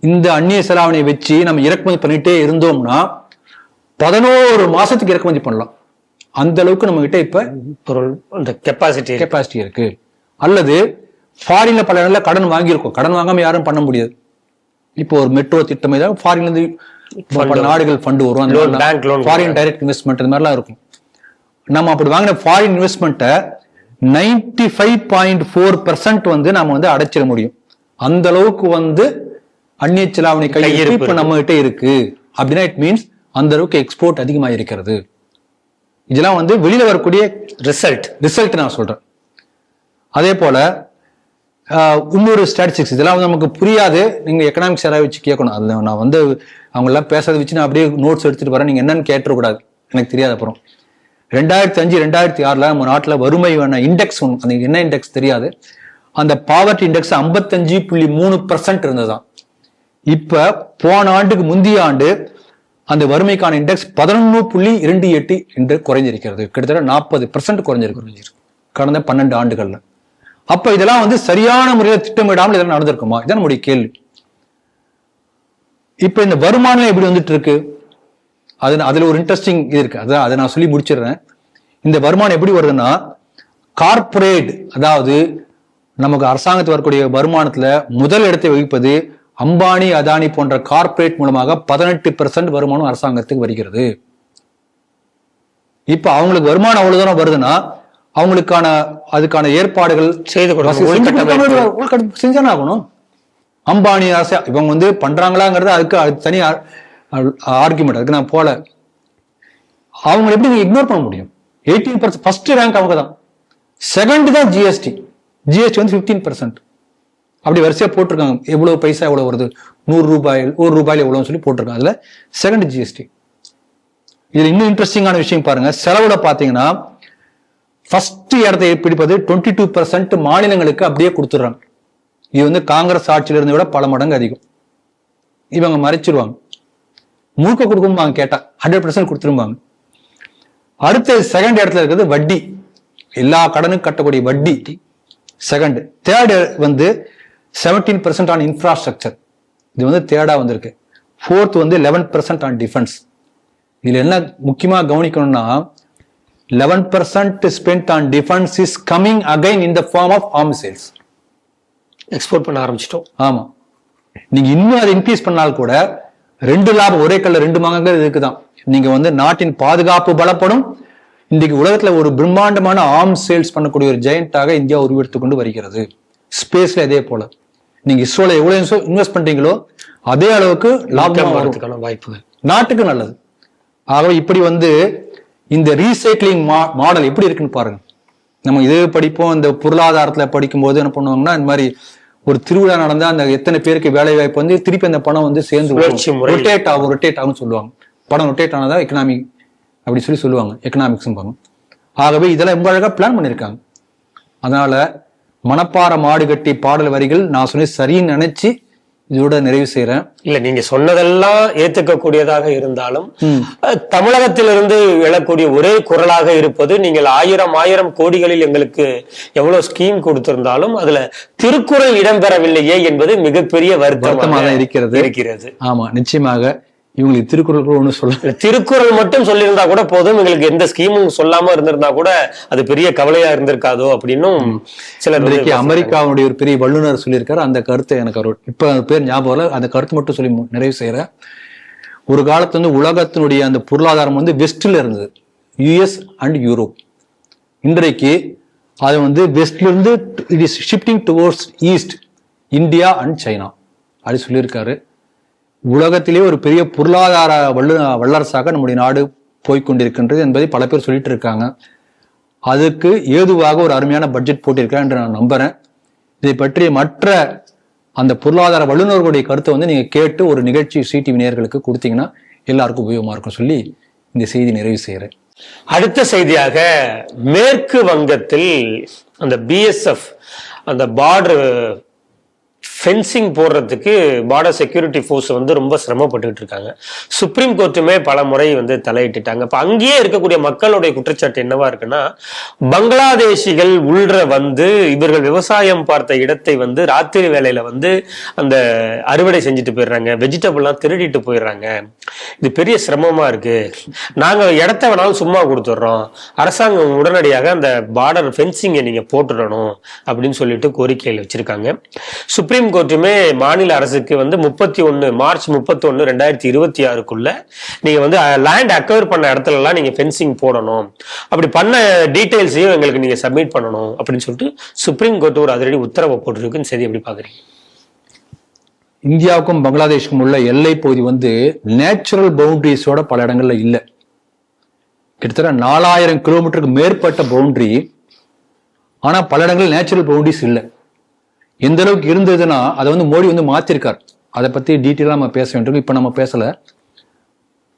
இந்த அந்நிய செலாவணியை வச்சு நம்ம இறக்குமதி பண்ணிட்டே இருந்தோம்னா 11 மாசத்துக்கு இறக்குமதி பண்ணலாம். அந்த அளவுக்கு நம்ம கிட்ட இப்ப கெப்பாசிட்டி இருக்கு. அல்லது ஃபாரின்ல பல இடத்துல கடன் வாங்கியிருக்கோம், கடன் வாங்காம யாரும் பண்ண முடியாது. இப்போ ஒரு மெட்ரோ திட்டம் ஏதாவது ஃபாரின்ல இருந்து பல நாடுகள் ஃபண்ட் வரும், ஃபாரின் டைரக்ட் இன்வெஸ்ட்மெண்ட் இந்த மாதிரிலாம் இருக்கும். நம்ம அப்படி வாங்கின ஃபாரின் இன்வெஸ்ட்மெண்ட்டை 95.4% வந்து நாம வந்து அடைச்சிட முடியும். அந்த அளவுக்கு வந்து அந்நிய செலாவணி கையிருப்பு இப்ப நம்ம கிட்ட இருக்கு. அப்படின்னா இட் மீன்ஸ் அந்த அளவுக்கு எக்ஸ்போர்ட் அதிகமாக இருக்கிறது. இதெல்லாம் வந்து வெளியில வரக்கூடிய ரிசல்ட் நான் சொல்றேன். அதே போல இன்னொரு ஸ்டாட்டிஸ்டிக்ஸ், இதெல்லாம் வந்து நமக்கு புரியாது. நீங்க எக்கனாமிக்ஸ் யாராவது வச்சு கேட்கணும். அதுல நான் வந்து அவங்க எல்லாம் பேசுறதை வச்சு நான் அப்படியே நோட்ஸ் எடுத்துட்டு வரேன், நீங்க என்னன்னு கேட்டுறக்கூடாது, எனக்கு தெரியாது. அப்புறம் 2005 2006 நம்ம நாட்டுல வறுமை இண்டெக்ஸ் ஒன்று, அந்த என்ன இண்டெக்ஸ் தெரியாது, அந்த பாவர்ட்டி இண்டெக்ஸ் 55.3% இருந்ததுதான். இப்ப போன ஆண்டுக்கு முந்தைய ஆண்டு அந்த வறுமைக்கான இண்டெக்ஸ் 11.28 என்று குறைஞ்சிருக்கிறது. கிட்டத்தட்ட 40% குறைஞ்சிருக்கு கடந்த 12 ஆண்டுகள்ல. அப்ப இதெல்லாம் வந்து சரியான முறையில் திட்டமிடாமல் இதெல்லாம் நடந்திருக்குமா? இதான் நம்முடைய கேள்வி. இப்ப இந்த வருமானம் எப்படி வந்துட்டு இருக்கு, அதுல ஒரு இன்ட்ரெஸ்டிங் இது இருக்கு, அதான் அதை நான் சொல்லி முடிச்சிடுறேன். இந்த வருமானம் எப்படி வருதுன்னா, கார்பரேட், அதாவது நமக்கு அரசாங்கத்தில் வரக்கூடிய வருமானத்துல முதல் இடத்தை வகிப்பது அம்பானி அதானி போன்ற கார்பரேட் மூலமாக 18% வருமானம் அரசாங்கத்துக்கு வருகிறது. இப்ப அவங்களுக்கு வருமானம் அவ்வளவு தூரம் வருதுன்னா அதுக்கான ஏற்பாடுகள் செஞ்சானே ஆகணும். அம்பானி அரசு இவங்க வந்து பண்றாங்களாங்கிறது அதுக்கு தனி ஆர்குமெண்ட், அதுக்கு நான் போல. அவங்க எப்படி நீங்க இக்னோர் பண்ண முடியும்? 18% ஃபர்ஸ்ட் ரேங்க் அவங்க தான், செகண்ட் தான் ஜிஎஸ்டி வந்து 15%. அப்படி வரிசையா போட்டிருக்காங்க, எவ்வளவு பைசா எவ்வளவு வருது, 100 ரூபாய் 1 ரூபாயில எவ்வளவுன்னு சொல்லி போட்டிருக்காங்க. அதுல செகண்ட் ஜிஎஸ்டி. இதுல இன்னும் இன்ட்ரெஸ்டிங்கான விஷயம் பாருங்க, செலவுல பாத்தீங்கன்னா ஃபர்ஸ்ட் இடத்தை பிடிப்பது 22% மாநிலங்களுக்கு அப்படியே கொடுத்துடுறாங்க. இது வந்து காங்கிரஸ் ஆட்சியில இருந்த விட பல மடங்கு அதிகம். இவங்க மறைச்சிருவாங்க, முழுக்க கொடுக்கும்பாங்க, கேட்டா 100% கொடுத்துருவாங்க. அடுத்த செகண்ட் இடத்துல இருக்கிறது வட்டி, எல்லா கடனுக்கும் கட்டக்கூடிய வட்டி செகண்ட். தேர்ட் வந்து 17% ஆன் இன்ஃப்ராஸ்ட்ரக்சர், இது வந்து தேர்டா வந்திருக்கு. ஃபோர்த் வந்து 11% ஆன் டிஃபென்ஸ். இதுல என்ன முக்கியமா கவனிக்கணும்னா, 11% spent on defense is coming again in the form of arms sales. Export பண்ண ஆரம்பிச்சிட்டோம். ஆமா, நீங்க இன்னும் அதை இன்க்ரீஸ் பண்ணால் கூட 2 லாபம் ஒரே கல்ல 2 மாங்கங்கள் இருக்குதான். நீங்க வந்து நாட்டின் பாதுகாப்பு பலப்படும். இன்றைக்கு உலகத்துல ஒரு பிரம்மாண்டமான ஆர்ம்ஸ் சேல்ஸ் பண்ணக்கூடிய ஒரு ஜெயண்டாக இந்தியா உருவெடுத்து கொண்டு வருகிறது. ஸ்பேஸ்ல இதே போல நீங்க இஸ்ரோல எவ்வளவு இன்வெஸ்ட் பண்றீங்களோ அதே அளவுக்கு லாபம் வரதுக்கான வாய்ப்புகள் நாட்டுக்கு நல்லது. ஆகவே இப்படி வந்து இந்த ரீசைக்ளிங் மாடல் எப்படி இருக்குன்னு பாருங்க. நம்ம இது படிப்போம், இந்த பொருளாதாரத்துல படிக்கும் போது என்ன பண்ணுவாங்கன்னா, இந்த மாதிரி ஒரு திருவிழா நடந்தா அந்த எத்தனை பேருக்கு வேலை வாய்ப்பு வந்து திருப்பி அந்த பணம் வந்து சேர்ந்து ரொட்டேட் ஆகும் சொல்லுவாங்க. பணம் ரொட்டேட் ஆனதா எக்கனாமி அப்படி சொல்லுவாங்க, எக்கனாமிக்ஸ். ஆகவே இதெல்லாம் ரொம்ப அழகா பிளான் பண்ணியிருக்காங்க. அதனால மணப்பாறை மாடு கட்டி பாடல் வரிகள் நான் சொன்ன சரின்னு நினைச்சு இதோட நிறைவு செய்யறேன். இல்ல, நீங்க சொன்னதெல்லாம் ஏத்துக்கக்கூடியதாக இருந்தாலும் தமிழகத்திலிருந்து எழக்கூடிய ஒரே குரலாக இருப்பது, நீங்கள் ஆயிரம் கோடிகளில் எங்களுக்கு எவ்வளவு ஸ்கீம் கொடுத்திருந்தாலும் அதுல திருக்குறள் இடம்பெறவில்லையே என்பது மிகப்பெரிய வருத்தமாக இருக்கிறது. ஆமா, நிச்சயமாக இவங்களுக்கு திருக்குறள் ஒண்ணு சொல்ல, திருக்குறள் மட்டும் சொல்லியிருந்தா கூட போதும், எங்களுக்கு எந்த ஸ்கீமும் சொல்லாம இருந்திருந்தா கூட அது பெரிய கவலையா இருந்திருக்காதோ அப்படின்னும் சிலர். அமெரிக்காவுடைய ஒரு பெரிய வல்லுநர் சொல்லியிருக்காரு. அந்த கருத்தை எனக்கு இப்ப பேர் ஞாபகம் இல்ல, அந்த கருத்து மட்டும் சொல்லி நிறைவு செய்யறேன். ஒரு காலத்துல வந்து உலகத்தினுடைய அந்த பொருளாதாரம் வந்து வெஸ்ட்ல இருந்தது, யுஎஸ் அண்ட் யூரோப். இன்றைக்கு அது வந்து வெஸ்ட்ல இருந்து it is shifting towards east, India and China அப்படி சொல்லியிருக்காரு. உலகத்திலே ஒரு பெரிய பொருளாதார வல்லரசாக நம்முடைய நாடு போய்கொண்டிருக்கின்றது என்பதை பல பேர் சொல்லிட்டு இருக்காங்க. அதுக்கு ஏதுவாக ஒரு அருமையான பட்ஜெட் போட்டிருக்கேன் என்று நான் நம்புறேன். இதை பற்றி மற்ற அந்த பொருளாதார வல்லுநர்களுடைய கருத்தை வந்து நீங்க கேட்டு ஒரு நிகழ்ச்சி சிடிவி நேயர்களுக்கு கொடுத்தீங்கன்னா எல்லாருக்கும் உபயோகமா இருக்கும் சொல்லி இந்த செய்தி நிறைவு செய்யறேன். அடுத்த செய்தியாக, மேற்கு வங்கத்தில் அந்த பிஎஸ்எஃப் அந்த பார்டர் ஃபென்சிங் போடுறதுக்கு பார்டர் செக்யூரிட்டி ஃபோர்ஸ் வந்து ரொம்ப சிரமப்பட்டு இருக்காங்க. சுப்ரீம் கோர்ட்டுமே பல முறை வந்து தலையிட்டுட்டாங்க. இப்ப அங்கேயே இருக்கக்கூடிய மக்களுடைய குற்றச்சாட்டு என்னவா இருக்குன்னா, பங்களாதேஷிகள் உள்ற வந்து இவர்கள் விவசாயம் பார்த்த இடத்தை வந்து ராத்திரி வேலையில வந்து அந்த அறுவடை செஞ்சுட்டு போயிடுறாங்க, வெஜிடபிள்லாம் திருடிட்டு போயிடுறாங்க. இது பெரிய சிரமமா இருக்கு, நாங்க இடத்த வேணாலும் சும்மா கொடுத்துட்றோம், அரசாங்கம் உடனடியாக அந்த பார்டர் ஃபென்சிங்கை நீங்க போட்டுடணும் அப்படின்னு சொல்லிட்டு கோரிக்கைகள் வச்சிருக்காங்க. சுப்ரீம் கோர்ட்டுமே மாநில அரசுக்கு வந்து மார்ச் 31, 2026 நீங்க வந்து லேண்ட் அக்வயர் பண்ண இடத்துல எல்லாம் நீங்க ஃபென்சிங் போடணும், அப்படி பண்ண டீடைல்ஸையும் எங்களுக்கு நீங்க சப்மிட் பண்ணணும் அப்படின்னு சொல்லிட்டு சுப்ரீம் கோர்ட் ஒரு அதிரடி உத்தரவை போட்டிருக்குன்னு சரி எப்படி பாக்குறீங்க? இந்தியாவுக்கும் பங்களாதேஷுக்கும் உள்ள எல்லை பகுதி வந்து நேச்சுரல் பவுண்டரிஸோட பல இடங்கள்ல இல்லை. கிட்டத்தட்ட 4000 கிலோமீட்டருக்கு மேற்பட்ட பவுண்டரி, ஆனா பல இடங்கள் நேச்சுரல் பவுண்டரிஸ் இல்லை. எந்த அளவுக்கு இருந்ததுன்னா அதை வந்து மோடி வந்து மாத்திருக்கார். அதை பத்தி டீட்டெயிலா நம்ம பேச வேண்டும், இப்ப நம்ம பேசல.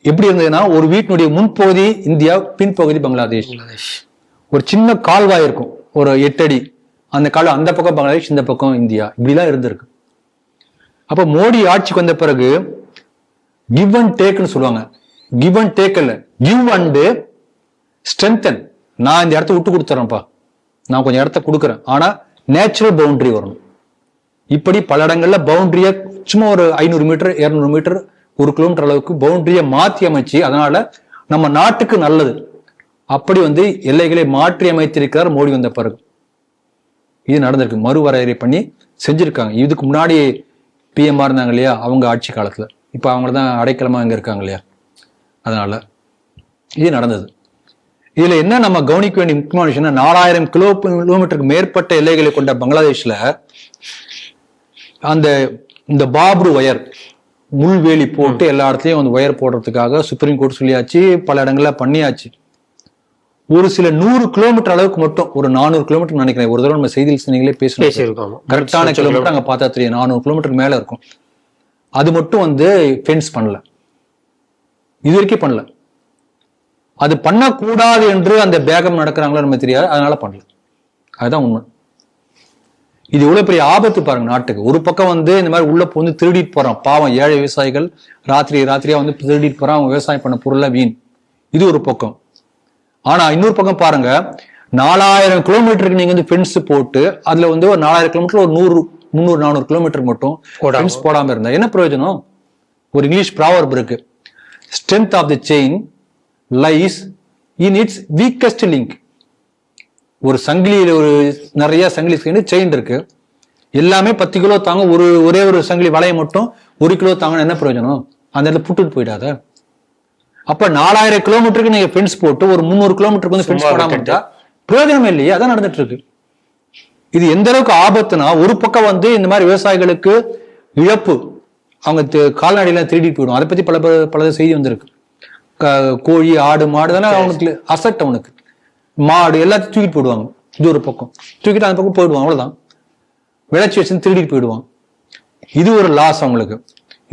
எப்படி இருந்ததுன்னா, ஒரு வீட்டினுடைய முன்பகுதி இந்தியா, பின்பகுதி பங்களாதேஷ். ஒரு சின்ன கால்வாய் இருக்கும், ஒரு 8 அடி. அந்த கால்வாய் அந்த பக்கம் பங்களாதேஷ், இந்த பக்கம் இந்தியா, இப்படிலாம் இருந்திருக்கு. அப்ப மோடி ஆட்சிக்கு வந்த பிறகு கிவ் அண்ட் டேக்னு சொல்லுவாங்க. கிவ் அண்ட் டேக் இல்ல, கிவ் அண்ட் ஸ்ட்ரென்தன். நான் இந்த இடத்த விட்டு கொடுத்துறேன்ப்பா, நான் கொஞ்சம் இடத்த கொடுக்குறேன், ஆனா நேச்சுரல் பவுண்டரி வரணும். இப்படி பல இடங்கள்ல பவுண்டரிய சும்மா ஒரு 500 மீட்டர் 200 மீட்டர் 1 கிலோமீட்டர் அளவுக்கு பவுண்டரியை மாற்றி அமைச்சு, அதனால நம்ம நாட்டுக்கு நல்லது. அப்படி வந்து எல்லைகளை மாற்றி அமைத்திருக்கிறார் மோடி வந்த பிறகு. இது நடந்திருக்கு, மறுவரையறை பண்ணி செஞ்சிருக்காங்க. இதுக்கு முன்னாடி பிஎம்ஆ இருந்தாங்க இல்லையா, அவங்க ஆட்சி காலத்துல, இப்ப அவங்க தான் அடைக்கலமா இங்க இருக்காங்க இல்லையா, அதனால இது நடந்தது. இதுல என்ன நம்ம கவனிக்க வேண்டிய முக்கியமான விஷயம், 4000 கிலோமீட்டருக்கு மேற்பட்ட எல்லைகளை கொண்ட பங்களாதேஷ்ல இந்த பாப்ரு ஒயர், முள்வேலி போட்டு எல்லா இடத்துலயும் அந்த ஒயர் போடுறதுக்காக சுப்ரீம் கோர்ட் சொல்லியாச்சு, பல இடங்கள்ல பண்ணியாச்சு. ஒரு சில 100 கிலோமீட்டர் அளவுக்கு மட்டும், ஒரு 400 கிலோமீட்டர் நினைக்கிறேன், ஒரு தடவை நம்ம செய்தியில் சொன்னீங்களே பேசியிருக்கோம், கரெக்டான கிலோமீட்டர் அங்க பார்த்தா தெரியும், 400 கிலோமீட்டருக்கு மேல இருக்கும். அது மட்டும் வந்து ஃபென்ஸ் பண்ணல, இது வரைக்கும் பண்ணல. அது பண்ணக்கூடாது என்று அந்த பேகம் நடக்கிறாங்களோ நம்ம தெரியாது, அதனால பண்ணல. அதுதான் உண்மை. இது எவ்வளவு பெரிய ஆபத்து பாருங்க நாட்டுக்கு. ஒரு பக்கம் வந்து இந்த மாதிரி உள்ள வந்து திருடிட்டு போறான், பாவம் ஏழை விவசாயிகள் ராத்திரியா வந்து திருடிட்டு போறான், அவங்க விவசாயம் பண்ண பொருளை வீண். இது ஒரு பக்கம். ஆனா இன்னொரு பக்கம் பாருங்க, 4000 கிலோமீட்டருக்கு நீங்க வந்து ஃபென்ஸ் போட்டு அதுல வந்து ஒரு 4000 கிலோமீட்டர் ஒரு 300-400 கிலோமீட்டர் மட்டும் ஃபென்ஸ் போடாம இருந்தா என்ன பிரயோஜனம்? ஒரு இங்கிலீஷ் ப்ராவர்ப் இருக்கு, strength of the chain lies in its weakest link. ஒரு சங்கிலியில ஒரு நிறைய சங்கிலி செயின் இருக்கு, எல்லாமே 10 கிலோ தாங்க, ஒரே ஒரு சங்கிலி வலையை மட்டும் 1 கிலோ தாங்க, என்ன பிரயோஜனம்? அந்த இடத்துல புட்டுட்டு போயிடாத. அப்ப 4000 கிலோமீட்டருக்கு நீங்க ஃபென்ஸ் போட்டு ஒரு 300 கிலோமீட்டருக்கு வந்து ஃபென்ஸ் போடாம இருந்தா பிரயோஜனமே இல்லையே. அதான் நடந்துட்டு இருக்கு. இது எந்த அளவுக்கு ஆபத்துனா, ஒரு பக்கம் வந்து இந்த மாதிரி விவசாயிகளுக்கு இழப்பு, அவங்க கால்நடையெல்லாம் திருடி போயிடும். அதை பத்தி பல செய்தி வந்திருக்கு. கோழி, ஆடு, மாடு தானே அவனுக்கு அசட், அவனுக்கு மாடு எல்லாத்தையும் தூக்கிட்டு போயிடுவாங்க. இது ஒரு பக்கம் தூக்கிட்டு அந்த பக்கம் போயிடுவாங்க, அவ்வளவுதான். விளைச்சி வச்சு திருடிட்டு போயிடுவான். இது ஒரு லாஸ் அவங்களுக்கு.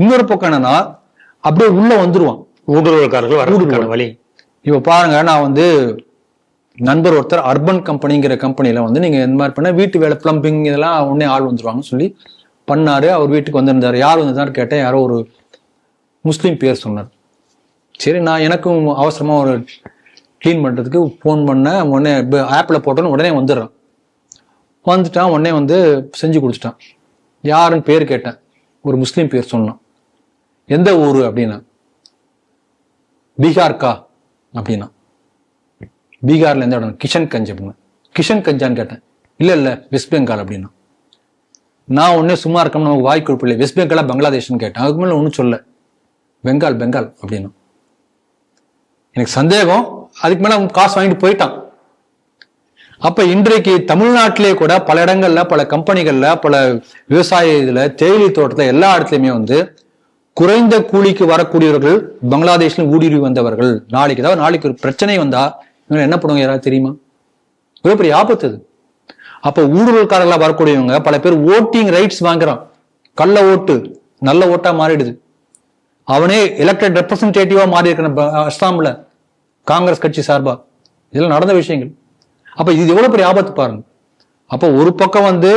இன்னொரு பக்கம் என்னன்னா, அப்படியே உள்ள வந்துருவான் ஊடுருவல்காரர்கள் வழி. இப்ப பாருங்க, நான் வந்து நண்பர் ஒருத்தர் அர்பன் கம்பெனிங்கிற கம்பெனில வந்து நீங்க இந்த மாதிரி பண்ண வீட்டு வேலை, பிளம்பிங் இதெல்லாம் உடனே ஆள் வந்துருவாங்கன்னு சொல்லி பண்ணாரு. அவர் வீட்டுக்கு வந்திருந்தாரு. யார் வந்திருந்தாரு கேட்டேன். யாரோ ஒரு முஸ்லீம் பேர் சொன்னார். சரி, நான் எனக்கும் அவசரமா ஒரு கிளீன் பண்றதுக்கு ஃபோன் பண்ணேன். உடனே ஆப்ல போட்டோன்னு உடனே வந்துடுறான். வந்துட்டான், உடனே வந்து செஞ்சு கொடுத்துட்டான். யாருன்னு பேர் கேட்டேன். ஒரு முஸ்லீம் பேர் சொன்னான். எந்த ஊரு அப்படின்னா, பீகார்கா அப்படின்னா. பீகார்ல எந்த இடம்? கிஷன்கஞ்ச் அப்படின்னா. கிஷன்கஞ்சான்னு கேட்டேன். இல்ல வெஸ்ட் பெங்கால் அப்படின்னா. நான் உடனே சும்மா இருக்கோம்னு நமக்கு வாய் குறிப்பு இல்லை. வெஸ்ட் பெங்காலா பங்களாதேஷ்னு கேட்டேன். அதுக்கு மேல ஒன்றும் சொல்ல. பெங்கால் அப்படின்னா. எனக்கு சந்தேகம். அதுக்கு மேல அவன் காசு வாங்கிட்டு போயிட்டான். அப்ப இன்றைக்கு தமிழ்நாட்டிலே கூட பல இடங்கள்ல, பல கம்பெனிகள்ல, பல விவசாய இதுல, தேயிலை தோட்டத்துல, எல்லா இடத்துலயுமே வந்து குறைந்த கூலிக்கு வரக்கூடியவர்கள் பங்களாதேஷ்ல ஊடுருவி வந்தவர்கள். நாளைக்கு ஒரு பிரச்சனை வந்தா இவங்க என்ன பண்ணுவாங்க யாராவது தெரியுமா? இவ்வளவு பெரிய ஆபத்து அது. அப்ப ஊடுருவல்காரர்களா வரக்கூடியவங்க பல பேர் ஓட்டிங் ரைட்ஸ் வாங்குறான். கள்ள ஓட்டு நல்ல ஓட்டா மாறிடுது. அவனே எலெக்டட் ரெப்ரசன்டேட்டிவா மாறி இருக்கிற அஸ்ஸாம்ல காங்கிரஸ் கட்சி சார்பா. இதெல்லாம் நடந்த விஷயங்கள். அப்ப இது எவ்வளவு பெரிய ஆபத்து பாருங்க. அப்ப ஒரு பக்கம் வந்து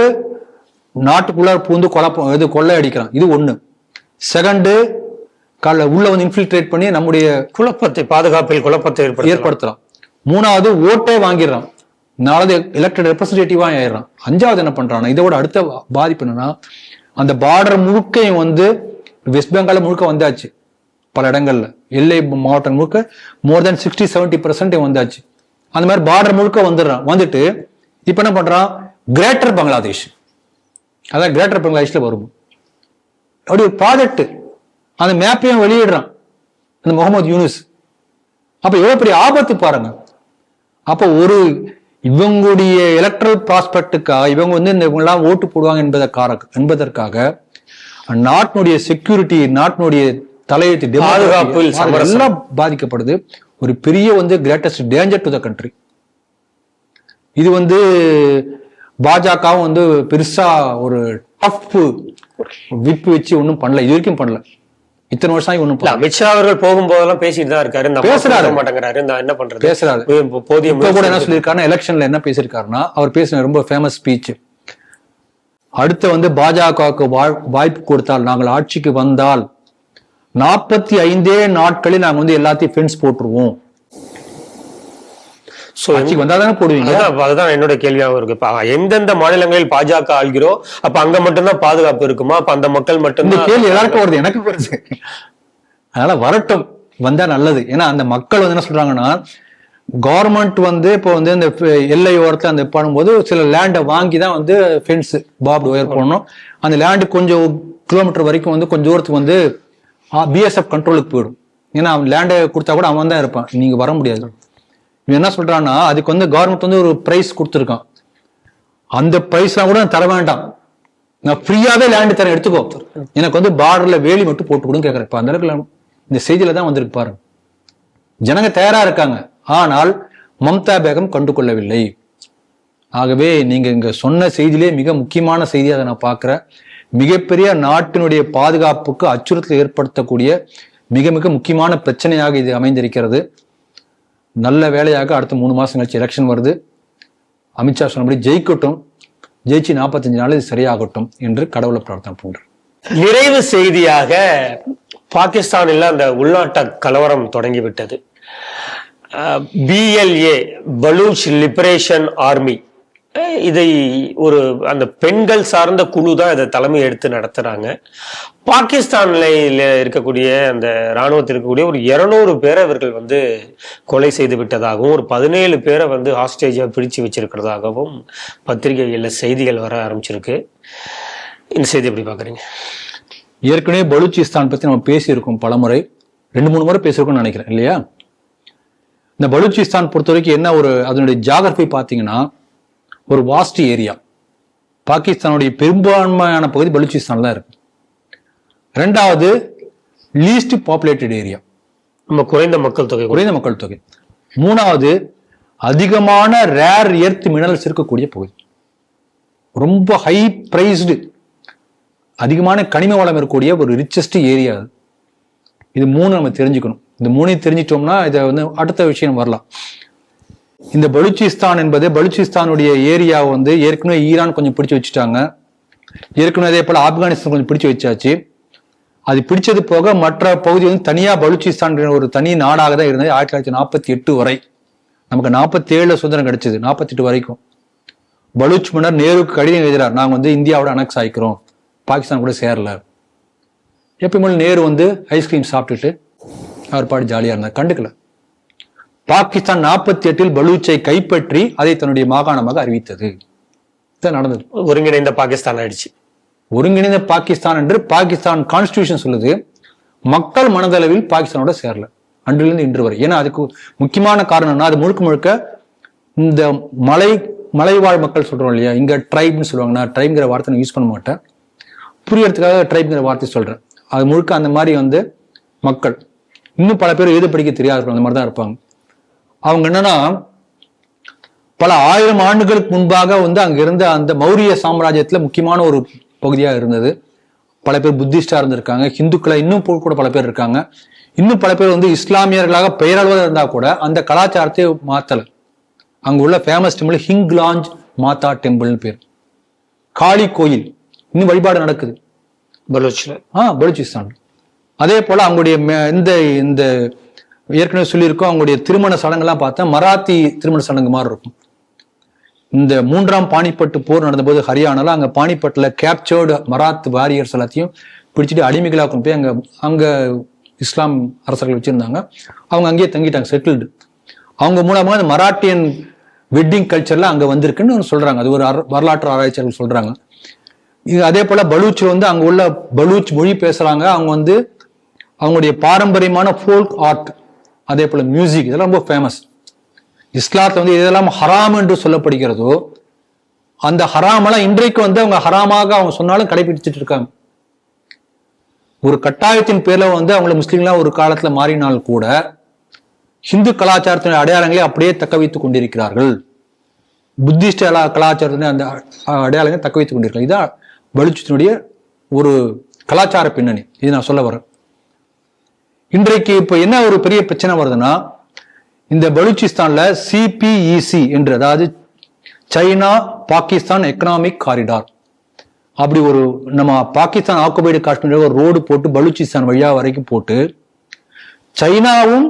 நாட்டுக்குள்ள பூந்து கொள்ளை அடிக்கிறான். இது ஒண்ணு. செகண்டு, உள்ள வந்து இன்ஃபில்ட்ரேட் பண்ணி நம்முடைய பாதுகாப்பில் குழப்பத்தை ஏற்படுத்துறான். மூணாவது, ஓட்டே வாங்கிடுறான். நாலாவது, எலெக்டட் ரெப்ரசன்டேட்டிவா ஆயிடுறான். அஞ்சாவது என்ன பண்றான்? இதோட அடுத்த பாதிப்பு என்னன்னா, அந்த பார்டர் முழுக்கையும் வந்து வெஸ்ட் பெங்கால் முழுக்க வந்தாச்சு. பல இடங்கள்ல எல்லை மாவட்டம் முழுக்க மோர் தென் 60-70% வந்தாச்சு. அந்த மாதிரி பார்டர் முழுக்க வந்துடுறான். வந்துட்டு இப்ப என்ன பண்றான்? கிரேட்டர் பங்களாதேஷ், அதான் கிரேட்டர் பங்களாதேஷ்ல வரும் அப்படி ஒரு ப்ராஜெக்ட். அந்த மேப்பையும் வெளியிடுறான் அந்த முகமது யூனுஸ். அப்ப எவ்வளவு பெரிய ஆபத்து பாருங்க. அப்ப இவங்களுடைய எலக்ட்ரல் ப்ராஸ்பெக்டுக்காக இவங்க வந்து இவங்கெல்லாம் ஓட்டு போடுவாங்க என்பதற்காக நாட்டினுடைய செக்யூரிட்டி, நாட்டினுடைய தலையெழுத்து, பாதுகாப்பு எல்லாம் பாதிக்கப்படுது. ஒரு பெரிய வந்து greatest danger to the country. இது வந்து பாஜகவும் வந்து பெருசா ஒரு டஃப் விப்பு வச்சு ஒன்றும் பண்ணல, இது வரைக்கும் பண்ணல. இத்தனை வருஷம் ஒண்ணும் பண்ணல. அமித்ஷா அவர்கள் போகும்போதெல்லாம் பேசிட்டு தான் இருக்காரு, பேசுறாரு மாட்டேங்கிறாரு. நான் என்ன பண்றது? பேசுறாரு. போதிய கூட என்ன சொல்லியிருக்காருன்னா, எலெக்ஷன்ல என்ன பேசியிருக்காருன்னா, அவர் பேசின ரொம்ப ஃபேமஸ் ஸ்பீச். அடுத்து வந்து பாஜகவுக்கு வாய்ப்பு கொடுத்தால், நாங்கள் ஆட்சிக்கு வந்தால் 45 நாட்களில் நாங்க வந்து எல்லாத்தையும் ஃபென்ஸ் போட்டுருவோம். போடுவீங்க. அதுதான் என்னோட கேள்வியாக இருக்கு. எந்தெந்த மாநிலங்களில் பாஜக ஆள்கிறோ அப்ப அங்க மட்டும்தான் பாதுகாப்பு இருக்குமா? அப்ப அந்த மக்கள் மட்டும். இந்த கேள்வி எல்லாருக்கும் வருது, எனக்கு வருது. அதனால வரட்டும், வந்தா நல்லது. ஏன்னா அந்த மக்கள் வந்து என்ன சொல்றாங்கன்னா, கவர்மெண்ட் வந்து இப்போ வந்து இந்த எல்லை ஓரத்துல அந்த பண்ணும்போது சில லேண்டை வாங்கி தான் வந்து ஃபென்ஸ் பாப்டு ஒயர் போடணும். அந்த லேண்டு கொஞ்சம் கிலோமீட்டர் வரைக்கும் வந்து கொஞ்சம் தூரத்துக்கு வந்து பிஎஸ்எஃப் கண்ட்ரோலுக்கு போயிடும். ஏன்னா அவன் லேண்டை கொடுத்தா கூட அவன் தான் இருப்பான், நீங்க வர முடியாது. இவன் என்ன சொல்றான்னா, அதுக்கு வந்து கவர்மெண்ட் வந்து ஒரு பிரைஸ் கொடுத்துருக்கான். அந்த பிரைஸ்லாம் கூட தர வேண்டாம், நான் ஃப்ரீயாவே லேண்டு தரேன், எடுத்துக்கோ, எனக்கு வந்து பார்டர்ல வேலி மட்டும் போட்டு கொடுன்னு கேட்கறேன். இப்ப அந்த அளவுக்கு இந்த செய்தியில தான் வந்திருக்கு பாருங்க. ஜனங்க தயாரா இருக்காங்க, ஆனால் மம்தா பேகம் கண்டு கொள்ளவில்லை. ஆகவே நீங்க இங்க சொன்ன செய்தியிலே மிக முக்கியமான செய்தி அதை நான் பார்க்கிறேன். மிகப்பெரிய நாட்டினுடைய பாதுகாப்புக்கு அச்சுறுத்தல் ஏற்படுத்தக்கூடிய மிக மிக முக்கியமான பிரச்சனையாக இது அமைந்திருக்கிறது. நல்ல வேலையாக அடுத்த 3 மாசம் கழிச்சு எலெக்ஷன் வருது. அமித்ஷா சொன்னபடி ஜெயிக்கட்டும், ஜெயிச்சு 45 நாள் இது சரியாகட்டும் என்று கடவுளை பிரார்த்தனை பண்றேன். நிறைவு செய்தியாக, பாகிஸ்தானில் அந்த உள்நாட்டு கலவரம் தொடங்கிவிட்டது. BLA, பலூச் லிபரேஷன் ஆர்மி, இதை ஒரு அந்த பெண்கள் சார்ந்த குழு தான் இதை தலைமை எடுத்து நடத்துறாங்க. பாகிஸ்தான்ல இருக்கக்கூடிய அந்த இராணுவத்தில் இருக்கக்கூடிய ஒரு 200 பேரை இவர்கள் வந்து கொலை செய்து விட்டதாகவும், ஒரு 17 பேரை வந்து ஹாஸ்டேஜா பிடிச்சு வச்சிருக்கிறதாகவும் பத்திரிகைகள்ல செய்திகள் வர ஆரம்பிச்சிருக்கு. இந்த செய்தி எப்படி பாக்குறீங்க? ஏற்கனவே பலூச்சிஸ்தான் பத்தி நம்ம பேசியிருக்கோம் பலமுறை, 2-3 முறை பேசியிருக்கோம்னு நினைக்கிறேன் இல்லையா? இந்த பலூச்சிஸ்தான் பொறுத்த வரைக்கும் என்ன ஒரு அதனுடைய ஜியாகிரபி பார்த்தீங்கன்னா, ஒரு வாஸ்ட் ஏரியா. பாகிஸ்தானுடைய பெரும்பான்மையான பகுதி பலூச்சிஸ்தான் தான் இருக்கு. 2வது லீஸ்ட் பாப்புலேட்டட் ஏரியா, நம்ம குறைந்த மக்கள் தொகை. 3வது அதிகமான ரேர் எர்த் மினரல்ஸ் இருக்கக்கூடிய பகுதி, ரொம்ப ஹை பிரைஸ்டு, அதிகமான கனிம வளம் இருக்கக்கூடிய ஒரு ரிச்சஸ்ட் ஏரியா. இது 3 நம்ம தெரிஞ்சுக்கணும். இந்த 3 தெரிஞ்சிட்டோம்னா இதை வந்து அடுத்த விஷயம் வரலாம். இந்த பலூச்சிஸ்தான் என்பது, பலூச்சிஸ்தானுடைய ஏரியாவை வந்து ஏற்கனவே ஈரான் கொஞ்சம் பிடிச்சு வச்சுட்டாங்க, ஏற்கனவே அதே போல ஆப்கானிஸ்தான் கொஞ்சம் பிடிச்சு வச்சாச்சு. அது பிடிச்சது போக மற்ற பகுதி வந்து தனியா பலூச்சிஸ்தான் ஒரு தனி நாடாக தான் இருந்தது 1948 வரை. நமக்கு 47 சுதந்திரம் கிடைச்சது, 48 வரைக்கும். பலூச் மன்னர் நேருக்கு கடிதம் எழுதுறார், நாங்க வந்து இந்தியாவோட அனெக்ஸ் ஆயிக்கிறோம், பாகிஸ்தான் கூட சேரல. எப்பயுமே நேரு வந்து ஐஸ்கிரீம் சாப்பிட்டுட்டு அவர் பாடி ஜாலியா இருந்தார், கண்டுக்கல. பாகிஸ்தான் 48 பலூச்சை கைப்பற்றி அதை தன்னுடைய மாகாணமாக அறிவித்தது. நடந்தது. ஒருங்கிணைந்த பாகிஸ்தான் ஆயிடுச்சு. ஒருங்கிணைந்த பாகிஸ்தான் என்று பாகிஸ்தான் கான்ஸ்டிடியூஷன் சொல்லுது. மக்கள் மனதளவில் பாகிஸ்தானோட சேரல அன்றிலிருந்து இன்று வரை. ஏன்னா அதுக்கு முக்கியமான காரணம்னா, அது முழுக்க முழுக்க இந்த மலைவாழ் மக்கள் சொல்றோம் இல்லையா, இங்க ட்ரைப்னு சொல்லுவாங்க. நான் ட்ரைப்ங்கிற வார்த்தை யூஸ் பண்ண மாட்டேன், புரியறதுக்காக ட்ரைப்ங்கிற வார்த்தை சொல்றேன். அது முழுக்க அந்த மாதிரி வந்து மக்கள், இன்னும் பல பேர் எழுத படிக்க தெரியாது, அந்த மாதிரி தான் இருப்பாங்க. அவங்க என்னன்னா, பல 1000 ஆண்டுகளுக்கு முன்பாக வந்து அங்க இருந்த அந்த மௌரிய சாம்ராஜ்யத்துல முக்கியமான ஒரு பகுதியா இருந்தது. பல பேர் புத்திஸ்டா இருந்திருக்காங்க, ஹிந்துக்களை இன்னும் கூட பல பேர் இருக்காங்க. இன்னும் பல பேர் வந்து இஸ்லாமியர்களாக பெயரளவில் இருந்தா கூட அந்த கலாச்சாரத்தை மாத்தல. அங்க உள்ள ஃபேமஸ் டெம்பிள் ஹிங்லாஞ்ச் மாதா டெம்பிள்னு பேர், காளி கோயில் இன்னும் வழிபாடு நடக்குது பலூச்சிஸ்தான். அதே போல அவங்களுடைய இந்த ஏற்கனவே சொல்லியிருக்கோம், அவங்களுடைய திருமண சடங்குலாம் பார்த்தா மராத்தி திருமண சடங்கு மாதிரி இருக்கும். இந்த 3ஆம் பானிப்பட்டு போர் நடந்தபோது ஹரியானால அங்க பானிப்பட்டுல கேப்சர்டு மராத் வாரியர்ஸ் எல்லாத்தையும் பிடிச்சிட்டு அடிமைகளாக கொண்டு போய் அங்க இஸ்லாம் அரசர்கள் வச்சிருந்தாங்க. அவங்க அங்கேயே தங்கிட்டாங்க, செட்டில்டு. அவங்க மூலமாக அந்த மராட்டியன் வெட்டிங் கல்ச்சர்ல அங்க வந்திருக்குன்னு சொல்றாங்க. அது ஒரு வரலாற்று ஆராய்ச்சியாளர்கள் சொல்றாங்க. அதே போல பலூச் வந்து அங்க உள்ள பலூச் மொழி பேசுறாங்க. அவங்க வந்து அவங்களுடைய பாரம்பரியமான ஃபோல்க் ஆர்ட், அதே போல மியூசிக், இதெல்லாம் ரொம்ப ஃபேமஸ். இஸ்லாத்துல வந்து இதெல்லாம் ஹராம் என்று சொல்லப்படுகிறதோ, அந்த ஹராமெல்லாம் இன்றைக்கு வந்து அவங்க ஹராமாக அவங்க சொன்னாலும் கடைபிடிச்சிட்டு இருக்காங்க. ஒரு கட்டாயத்தின் பேர்ல வந்து அவங்கள முஸ்லீம்லாம் ஒரு காலத்துல மாறினால் கூட ஹிந்து கலாச்சாரத்தின் அடையாளங்களை அப்படியே தக்க வைத்துக் கொண்டிருக்கிறார்கள். புத்திஸ்ட் கலாச்சாரத்தின் அந்த அடையாளங்களை தக்க வைத்துக் கொண்டிருக்கிறார்கள். இதான் பலூச்சினுடைய ஒரு கலாச்சார பின்னணி. இது நான் சொல்ல வரேன். இன்றைக்கு இப்ப என்ன ஒரு பெரிய பிரச்சனை வருதுன்னா, இந்த பலூச்சிஸ்தான்ல சிபிஇசி என்று, அதாவது சைனா பாகிஸ்தான் எக்கனாமிக் காரிடார், அப்படி ஒரு நம்ம பாகிஸ்தான் ஆக்குபைடு காஷ்மீர் ஒரு ரோடு போட்டு பலூச்சிஸ்தான் வழியா வரைக்கும் போட்டு, சைனாவும்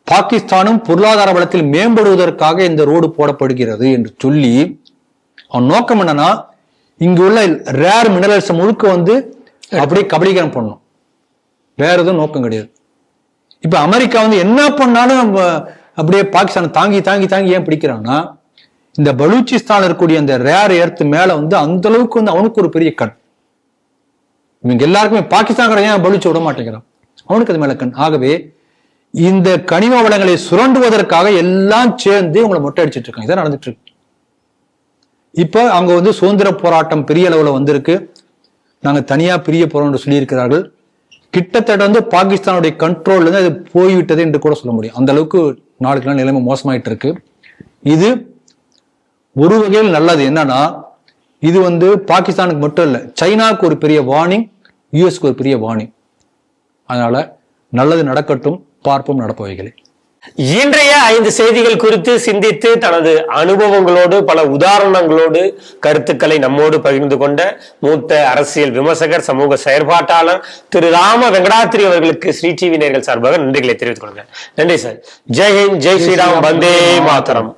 பாகிஸ்தானும் பொருளாதார வளத்தில் மேம்படுவதற்காக இந்த ரோடு போடப்படுகிறது என்று சொல்லி, அவன் நோக்கம் என்னன்னா, இங்கு உள்ள ரேர் மினரல்ஸ் முழுக்க வந்து அப்படியே கபலீகரம் பண்ணணும், வேற எதுவும் நோக்கம் கிடையாது. இப்ப அமெரிக்கா வந்து என்ன பண்ணாலும் அப்படியே பாகிஸ்தான் தாங்கி தாங்கி தாங்கி ஏன் பிடிக்கிறான்னா, இந்த பலூச்சிஸ்தான் இருக்கக்கூடிய அந்த ரேர் எர்த் மேல வந்து அந்த அளவுக்கு வந்து அவனுக்கு ஒரு பெரிய கண். இவங்க எல்லாருக்குமே பாகிஸ்தான் ஏன் பலூச்சி விட மாட்டேங்கிறான், அவனுக்கு அது மேல கண். ஆகவே இந்த கனிம வளங்களை சுரண்டுவதற்காக எல்லாம் சேர்ந்து உங்களை மொட்டை அடிச்சிட்டு இருக்காங்க. இதான் நடந்துட்டு இருக்கு. இப்ப அங்க வந்து சுதந்திர போராட்டம் பெரிய அளவுல வந்திருக்கு. நாங்க தனியா பிரிய போறோம் என்று சொல்லியிருக்கிறார்கள். கிட்டத்தட்ட வந்து பாகிஸ்தானுடைய கண்ட்ரோல்ல இருந்து அது போய்விட்டது என்று கூட சொல்ல முடியும். அந்த அளவுக்கு நாளுக்கு நாள் நிலைமை மோசமாயிட்டு இருக்கு. இது ஒரு வகையில் நல்லது. என்னன்னா, இது வந்து பாகிஸ்தானுக்கு மட்டும் இல்லை, சைனாவுக்கு ஒரு பெரிய வார்னிங், யுஎஸ்க்கு ஒரு பெரிய வார்னிங். அதனால நல்லது நடக்கட்டும், பார்ப்போம் நடப்பவைகளை. இன்றைய 5 செய்திகள் குறித்து சிந்தித்து தனது அனுபவங்களோடு பல உதாரணங்களோடு கருத்துக்களை நம்மோடு பகிர்ந்து கொண்ட மூத்த அரசியல் விமர்சகர், சமூக செயற்பாட்டாளர் திரு ராம வெங்கடாத்திரி அவர்களுக்கு ஸ்ரீ டிவி நேயர்கள் சார்பாக நன்றிகளை தெரிவித்துக் கொள்கிறேன். நன்றி சார். ஜெய் ஹிந்த், ஜெய் ஸ்ரீராம், வந்தே மாதரம்.